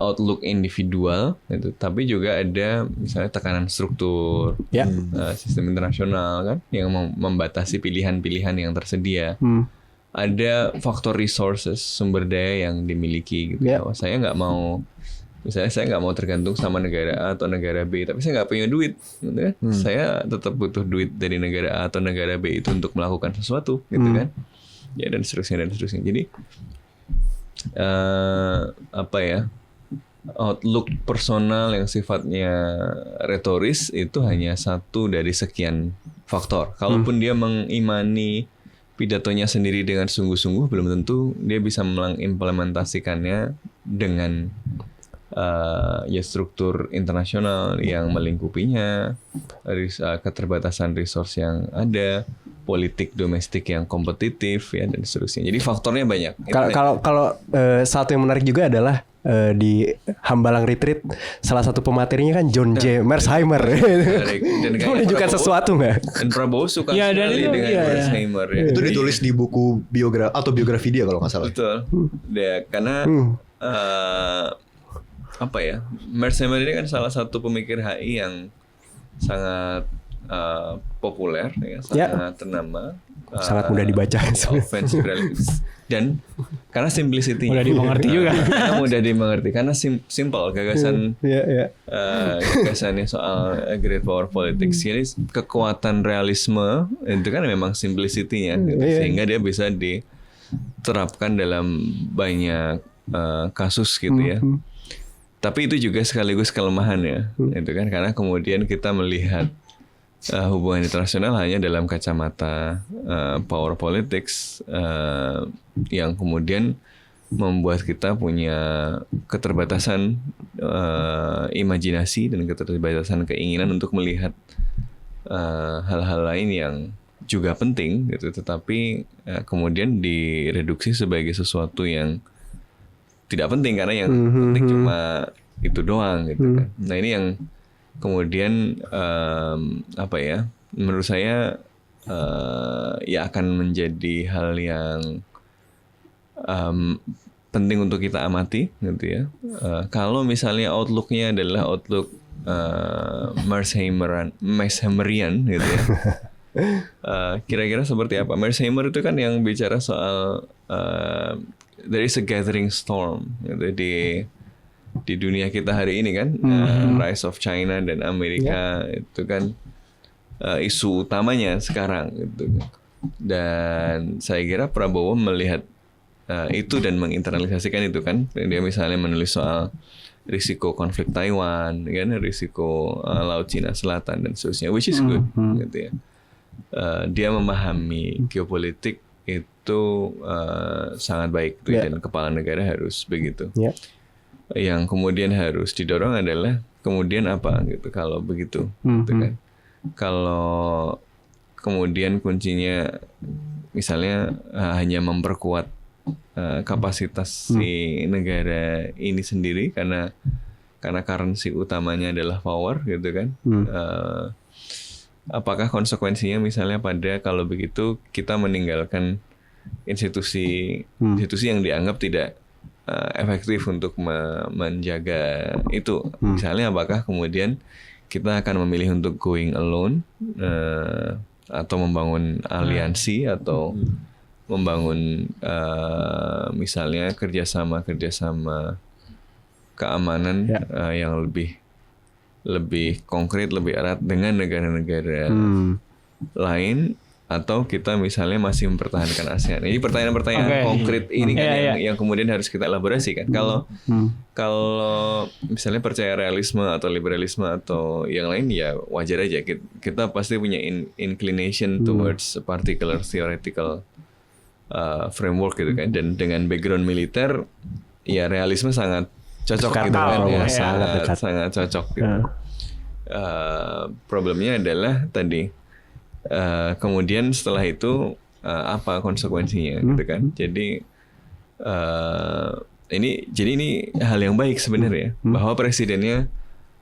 outlook individual gitu, tapi juga ada misalnya tekanan struktur, sistem internasional kan yang membatasi pilihan-pilihan yang tersedia. Ada faktor resources, sumber daya yang dimiliki gitu. Oh, saya nggak mau, misalnya saya nggak mau tergantung sama negara A atau negara B, tapi saya nggak punya duit, gitu kan? Saya tetap butuh duit dari negara A atau negara B itu untuk melakukan sesuatu, gitu kan? Ya dan seterusnya. Jadi apa ya, outlook personal yang sifatnya retoris itu hanya satu dari sekian faktor. Kalaupun dia mengimani pidatonya sendiri dengan sungguh-sungguh, belum tentu dia bisa mengimplementasikannya dengan ya struktur internasional yang melingkupinya, keterbatasan resource yang ada, politik domestik yang kompetitif ya dan seterusnya. Jadi faktornya banyak. Kalau satu yang menarik juga adalah di Hambalang Retreat salah satu pematerinya kan John J. Mersheimer. Itu menunjukkan sesuatu nggak? Dan Prabowo suka sekali dengan Mersheimer. Ya. Itu ditulis di buku biografi dia kalau nggak salah. Betul. Ya, karena apa ya, Mersheimer ini kan salah satu pemikir HI yang sangat populer, ya, sangat ternama, sangat mudah dibaca, offensive realist, dan karena simplicity-nya mudah dimengerti juga, mudah dimengerti karena simple gagasan, gagasannya soal great power politics. Jadi kekuatan realisme itu kan memang simplicity-nya, gitu, sehingga dia bisa diterapkan dalam banyak kasus gitu ya. Tapi itu juga sekaligus kelemahannya, itu kan karena kemudian kita melihat hubungan internasional hanya dalam kacamata power politics yang kemudian membuat kita punya keterbatasan imajinasi dan keterbatasan keinginan untuk melihat hal-hal lain yang juga penting gitu, tetapi kemudian direduksi sebagai sesuatu yang tidak penting karena yang penting cuma itu doang gitu kan. Nah ini yang kemudian menurut saya ya akan menjadi hal yang penting untuk kita amati gitu ya. Kalau misalnya outlooknya adalah outlook Mersheimerian gitu ya. Kira-kira seperti apa? Merssheimer itu kan yang bicara soal there is a gathering storm gitu, di dunia kita hari ini kan, rise of China dan Amerika itu kan isu utamanya sekarang gitu. Dan saya kira Prabowo melihat itu dan menginternalisasikan itu kan. Dia misalnya menulis soal risiko konflik Taiwan, kan, risiko Laut Cina Selatan dan seterusnya, which is good gitu ya. Dia memahami geopolitik itu sangat baik tuh, dan kepala negara harus begitu. Yang kemudian harus didorong adalah kemudian apa gitu kalau begitu, gitu kan. Kalau kemudian kuncinya misalnya hanya memperkuat kapasitas si negara ini sendiri karena currency utamanya adalah power gitu kan. Apakah konsekuensinya misalnya pada kalau begitu kita meninggalkan institusi yang dianggap tidak efektif untuk menjaga itu. Misalnya apakah kemudian kita akan memilih untuk going alone atau membangun aliansi atau membangun misalnya kerjasama keamanan yang lebih konkret, lebih erat dengan negara-negara lain, atau kita misalnya masih mempertahankan ASEAN. Ini pertanyaan-pertanyaan konkret ini kan yang kemudian harus kita elaborasikan. Kalau misalnya percaya realisme atau liberalisme atau yang lain, ya wajar aja. Kita pasti punya inclination towards a particular theoretical framework gitu kan. Dan dengan background militer, ya realisme sangat cocok gitu kan, ya, sangat cocok gitu. Problemnya adalah tadi kemudian setelah itu apa konsekuensinya gitu kan. Jadi ini hal yang baik sebenarnya, bahwa presidennya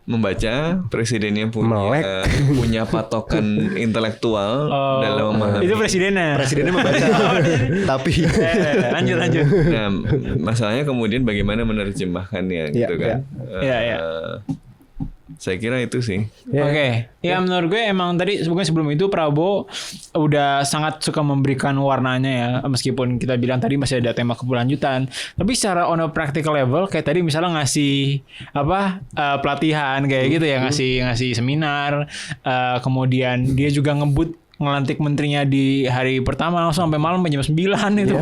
membaca, presidennya punya patokan intelektual dalam memahami. Itu presidennya membaca. Tapi lanjut. Nah, masalahnya kemudian bagaimana menerjemahkannya gitu kan. Saya kira itu sih. Oke. Ya menurut gue emang tadi sebelum itu Prabowo udah sangat suka memberikan warnanya ya, meskipun kita bilang tadi masih ada tema keberlanjutan. Tapi secara on a practical level kayak tadi misalnya ngasih pelatihan kayak gitu ya, ngasih seminar, kemudian dia juga ngelantik menterinya di hari pertama langsung sampai malam jam 9 itu.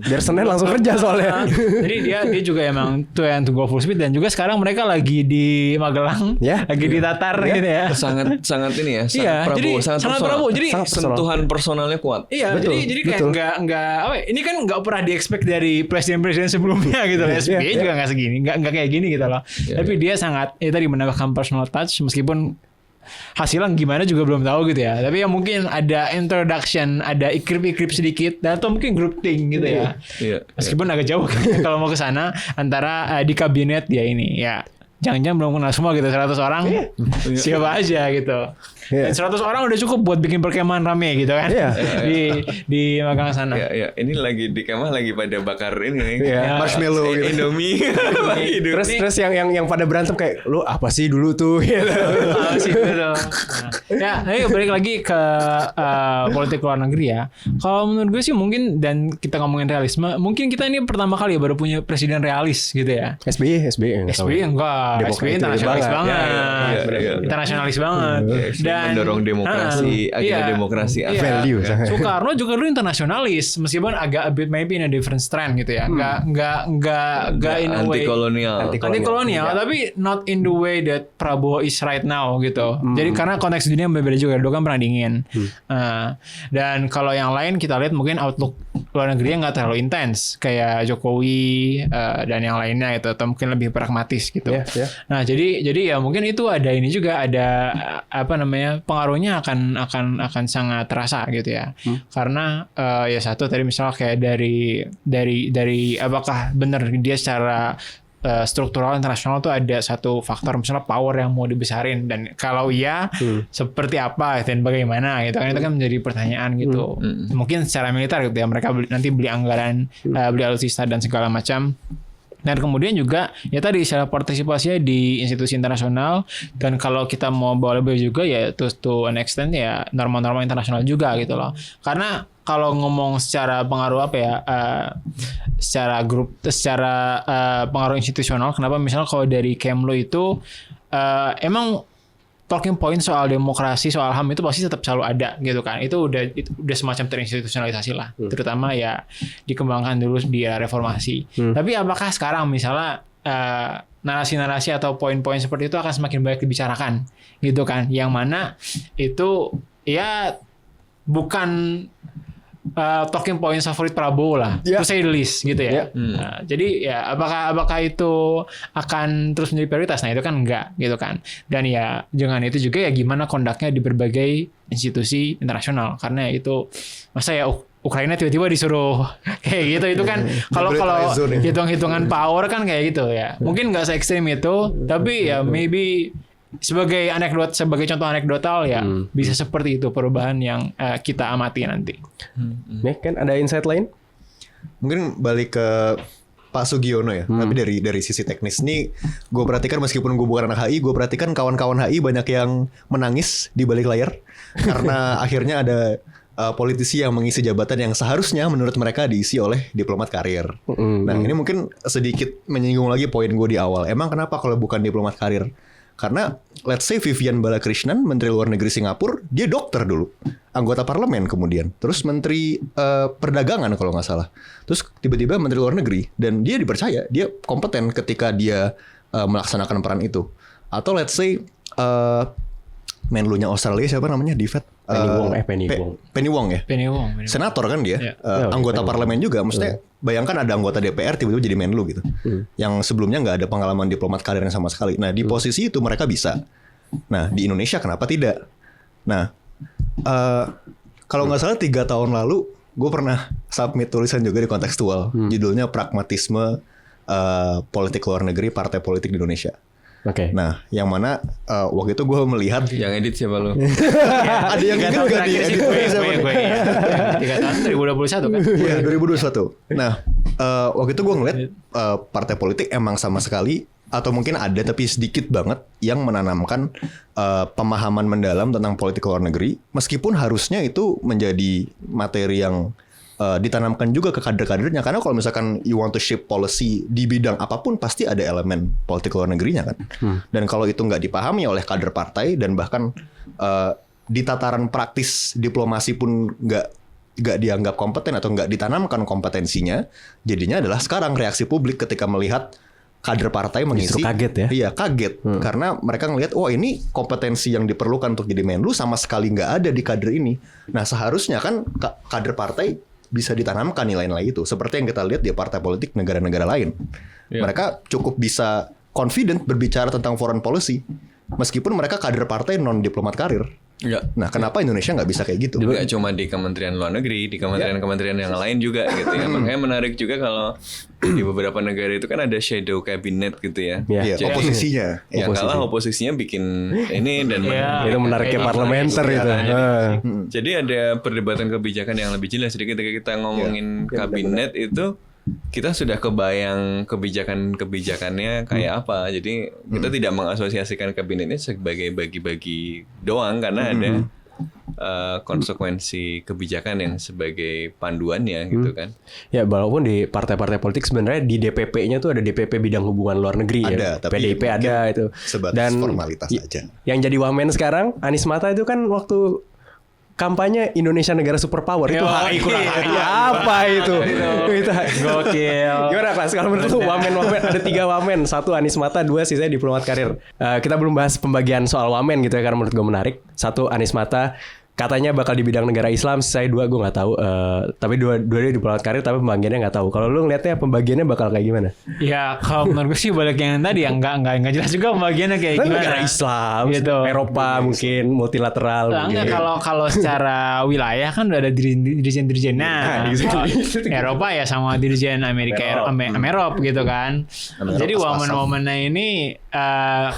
Biar Senin langsung kerja soalnya. Jadi dia juga emang to go full speed, dan juga sekarang mereka lagi di Magelang, lagi di Tatar gitu ya. Sangat ini ya, sangat Prabowo. Jadi sentuhan personalnya kuat. Iya, jadi kayak enggak ini kan enggak pernah di-expect dari presiden-presiden sebelumnya gitu loh. SBY juga enggak segini, enggak kayak gini gitu loh. Tapi dia sangat tadi menambahkan personal touch, meskipun hasilnya gimana juga belum tahu gitu ya. Tapi ya mungkin ada introduction, ada ikrip-ikrip sedikit, dan atau mungkin group thing gitu ya. Meskipun agak jauh kalau mau ke sana antara di kabinet dia ini ya. Jangan-jangan belum kenal semua gitu, 100 orang siapa aja gitu. 100 orang udah cukup buat bikin perkemahan rame gitu kan. Di Magelang sana. Ini lagi di kemah lagi pada bakar ini marshmallow gitu. Indomie. Terus yang pada berantem kayak lu apa sih dulu tuh gitu. Ayo balik lagi ke politik luar negeri ya. Kalau menurut gue sih mungkin, dan kita ngomongin realisme, mungkin kita ini pertama kali baru punya presiden realis gitu ya. SBY enggak. SBY internasionalis banget. Internasionalis banget. mendorong demokrasi, agenda demokrasi, Iya. value. Soekarno juga dulu internasionalis, meskipun agak a bit maybe in a different strand gitu ya. Nggak in a way anti-kolonial. anti-kolonial, tapi not in the way that Prabowo is right now gitu. Jadi karena konteks dunia berbeda juga, dulu kan perang dingin. Dan kalau yang lain kita lihat mungkin outlook luar negerinya nggak terlalu intens kayak Jokowi dan yang lainnya gitu, atau mungkin lebih pragmatis gitu. Nah jadi ya mungkin itu ada ini juga, ada pengaruhnya akan sangat terasa gitu ya. Karena ya satu tadi misalnya kayak dari apakah benar dia secara struktural internasional tuh ada satu faktor misalnya power yang mau dibesarin, dan kalau iya seperti apa dan bagaimana gitu kan, itu kan menjadi pertanyaan gitu. Mungkin secara militer gitu ya, mereka nanti beli anggaran, beli alutsista dan segala macam. Dan kemudian juga ya tadi secara partisipasinya di institusi internasional, dan kalau kita mau bawa lebih juga ya to an extent ya norma-norma internasional juga gitu loh. Karena kalau ngomong secara pengaruh secara pengaruh institusional, kenapa misalnya kalau dari Kemlu itu emang talking point soal demokrasi, soal HAM itu pasti tetap selalu ada gitu kan. Itu udah semacam terinstitusionalisasi lah. Terutama ya dikembangkan dulu di era reformasi. Tapi apakah sekarang misalnya narasi-narasi atau poin-poin seperti itu akan semakin banyak dibicarakan gitu kan. Yang mana itu ya bukan talking point favorit Prabowo lah, to say the least gitu ya. Nah, jadi ya apakah itu akan terus menjadi prioritas? Nah itu kan enggak gitu kan. Dan ya jangan itu juga ya gimana kondaknya di berbagai institusi internasional, karena itu masa ya Ukraina tiba-tiba disuruh kayak gitu, itu kan kalau hitung-hitungan power kan kayak gitu ya. Mungkin nggak se-ekstrim itu, tapi ya maybe sebagai contoh anekdotal ya bisa seperti itu perubahan yang kita amati nanti. Nih kan ada insight lain? Mungkin balik ke Pak Sugiono ya. Tapi dari sisi teknis nih, gue perhatikan meskipun gue bukan anak HI, gue perhatikan kawan-kawan HI banyak yang menangis di balik layar karena akhirnya ada politisi yang mengisi jabatan yang seharusnya menurut mereka diisi oleh diplomat karir. Nah ini mungkin sedikit menyinggung lagi poin gue di awal. Emang kenapa kalau bukan diplomat karir? Karena let's say Vivian Balakrishnan, Menteri Luar Negeri Singapura, dia dokter dulu, anggota parlemen kemudian, terus Menteri Perdagangan kalau nggak salah, terus tiba-tiba Menteri Luar Negeri, dan dia dipercaya, dia kompeten ketika dia melaksanakan peran itu. Atau let's say Menlunya Australia siapa namanya di Fed? Penny Wong ya. Senator kan dia, anggota parlemen juga. Maksudnya bayangkan ada anggota DPR tiba-tiba jadi Menlu gitu, yang sebelumnya nggak ada pengalaman diplomat karirnya sama sekali. Nah di posisi itu mereka bisa. Nah di Indonesia kenapa tidak? Nah kalau nggak salah 3 tahun lalu gue pernah submit tulisan juga di Kontekstual, judulnya Pragmatisme Politik Luar Negeri Partai Politik di Indonesia. Nah, yang mana waktu itu gue melihat yang edit siapa lo? ada yang gitu gak di edit gue 3 tahun 2021 kan? Iya 2021. Nah, waktu itu gue ngeliat partai politik emang sama sekali, atau mungkin ada tapi sedikit banget yang menanamkan pemahaman mendalam tentang politik luar negeri, meskipun harusnya itu menjadi materi yang ditanamkan juga ke kader-kadernya. Karena kalau misalkan you want to shape policy di bidang apapun, pasti ada elemen politik luar negerinya kan. Dan kalau itu nggak dipahami oleh kader partai, dan bahkan di tataran praktis diplomasi pun nggak dianggap kompeten atau nggak ditanamkan kompetensinya, jadinya adalah sekarang reaksi publik ketika melihat kader partai mengisi. Justru kaget ya? Iya kaget, karena mereka ngelihat, oh ini kompetensi yang diperlukan untuk jadi Menlu sama sekali nggak ada di kader ini. Nah seharusnya kan kader partai bisa ditanamkan nilai-nilai itu, seperti yang kita lihat di partai politik negara-negara lain. Mereka cukup bisa confident berbicara tentang foreign policy, meskipun mereka kader partai non diplomat karir. Nah, kenapa Indonesia nggak bisa kayak gitu? Nggak cuma di Kementerian Luar Negeri, di kementerian-kementerian yang lain juga gitu ya. Makanya menarik juga kalau di beberapa negara itu kan ada shadow cabinet gitu ya. Jadi, oposisinya. Yang kalah oposisinya bikin ini dan itu menariknya parlementer itu. Jadi ada perdebatan kebijakan yang lebih jelas. Jadi ketika kita ngomongin kabinet itu, kita sudah kebayang kebijakannya kayak apa. Jadi kita tidak mengasosiasikan kabinetnya sebagai bagi-bagi doang, karena ada konsekuensi kebijakan yang sebagai panduannya gitu kan. Ya walaupun di partai-partai politik sebenarnya di DPP-nya tuh ada DPP bidang hubungan luar negeri ya. Ada, tapi PDIP ada itu. sebatas formalitas aja. Yang jadi wamen sekarang Anies Mata itu kan waktu kampanye Indonesia negara superpower itu HI kurang HI apa itu? Itu Gokil. gimana Klas? Kalau menurut lu wamen ada 3 wamen, 1 Anies Mata, 2 sisanya diplomat karir. Kita belum bahas pembagian soal wamen gitu ya karena menurut gue menarik. 1 Anies Mata katanya bakal di bidang negara Islam, sisanya 2 gue nggak tahu. Tapi dua-duanya diplomat karir tapi pembagiannya nggak tahu. Kalau lu ngeliatnya pembagiannya bakal kayak gimana? Ya kalau menurut gue sih balik yang tadi yang enggak jelas juga pembagiannya kayak Kan gimana. negara Islam, Gitu. Eropa mungkin multilateral. Lah, mungkin. enggak, kalau secara wilayah kan udah ada dirjen-dirjen. Nah, Eropa ya sama dirjen Amerika Amerop gitu kan. Jadi woman-womannya ini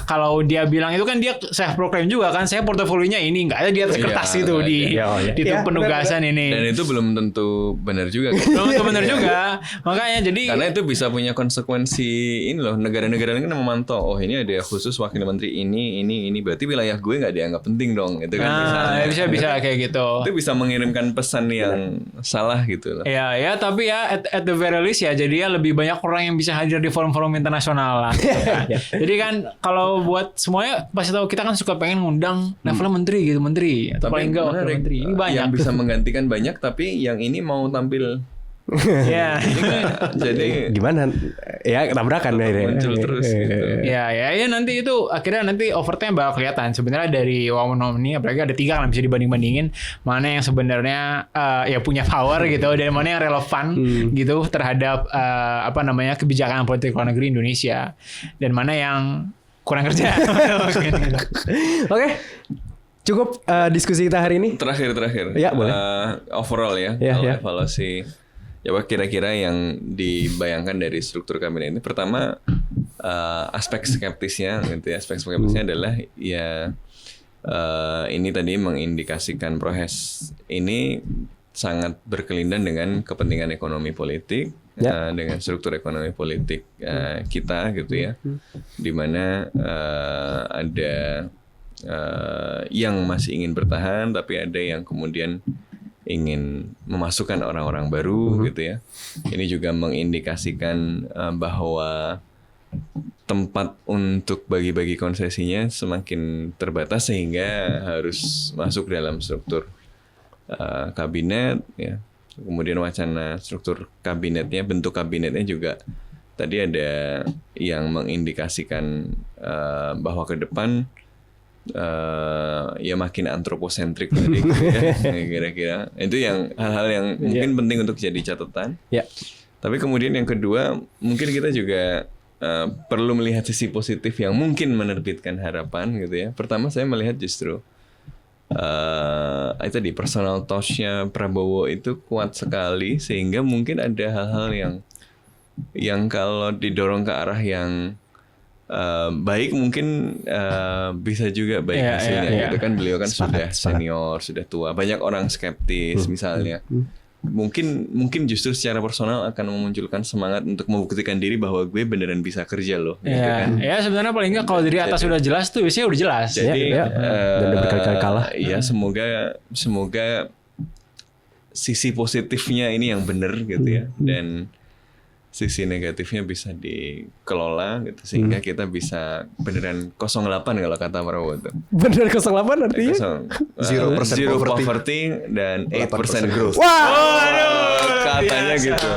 kalau dia bilang itu kan dia self proclaim juga kan, saya portofolionya ini enggak ada di atas kertas Iya, itu di Iya, penugasan ini. Dan itu belum tentu benar juga kan. Belum tentu benar juga. Makanya jadi Karena itu bisa punya konsekuensi ini loh. Negara-negara ini kan memantau, oh ini ada khusus wakil menteri ini, berarti wilayah gue nggak dianggap penting dong, itu kan bisa kayak gitu. Itu bisa mengirimkan pesan yang salah gitu loh. Ya, tapi ya at the very least ya jadi ya lebih banyak orang yang bisa hadir di forum-forum internasional lah. Jadi kan kalau buat semuanya pasti tahu kita kan suka pengen ngundang levelnya menteri gitu, menteri atau paling enggak wakil menarik. menteri. Ini banyak. Yang bisa menggantikan banyak, tapi yang ini mau tampil. Ya. Jadi Gimana? Ya tabrakan akhirnya. muncul terus gitu. Ya nanti itu akhirnya nanti overtime bakal kelihatan sebenarnya dari woman ini, apalagi ada 3 kan bisa dibanding-bandingin mana yang sebenarnya ya punya power gitu dan mana yang relevan gitu terhadap kebijakan politik luar negeri Indonesia dan mana yang kurang kerja. Oke. Cukup diskusi kita hari ini. Terakhir. Ya, boleh. Overall ya, Ya, kalau ya. evaluasi ya kira-kira yang dibayangkan dari struktur kabinet ini, pertama aspek skeptisnya gitu ya. Aspek skeptisnya adalah ya ini tadi mengindikasikan proses ini sangat berkelindan dengan kepentingan ekonomi politik, dengan struktur ekonomi politik kita gitu ya, di mana ada yang masih ingin bertahan, tapi ada yang kemudian ingin memasukkan orang-orang baru gitu ya. Ini juga mengindikasikan bahwa tempat untuk bagi-bagi konsesinya semakin terbatas sehingga harus masuk dalam struktur kabinet ya. Kemudian wacana struktur kabinetnya, bentuk kabinetnya juga tadi ada yang mengindikasikan bahwa ke depan ya makin antroposentrik tadi gitu ya, kira-kira itu yang hal-hal yang mungkin penting untuk jadi catatan. Tapi kemudian yang kedua mungkin kita juga perlu melihat sisi positif yang mungkin menerbitkan harapan gitu ya. Pertama saya melihat justru itu di personal touch-nya Prabowo itu kuat sekali sehingga mungkin ada hal-hal yang kalau didorong ke arah yang baik mungkin bisa juga baik hasilnya gitu kan. Beliau kan sudah senior, sudah tua, banyak orang skeptis misalnya. Mungkin justru secara personal akan memunculkan semangat untuk membuktikan diri bahwa gue beneran bisa kerja loh gitu kan. Ya sebenarnya paling enggak kalau dari atas sudah jelas tuh biasanya udah jelas. Jadi dan udah berkali-kali kalah. Ya semoga sisi positifnya ini yang benar gitu ya, dan sisi negatifnya bisa dikelola gitu sehingga kita bisa beneran 08 kalau kata Prabowo itu. Bener 08 artinya? 0% Zero poverty poverty dan 8% growth. Wah, Katanya gitu.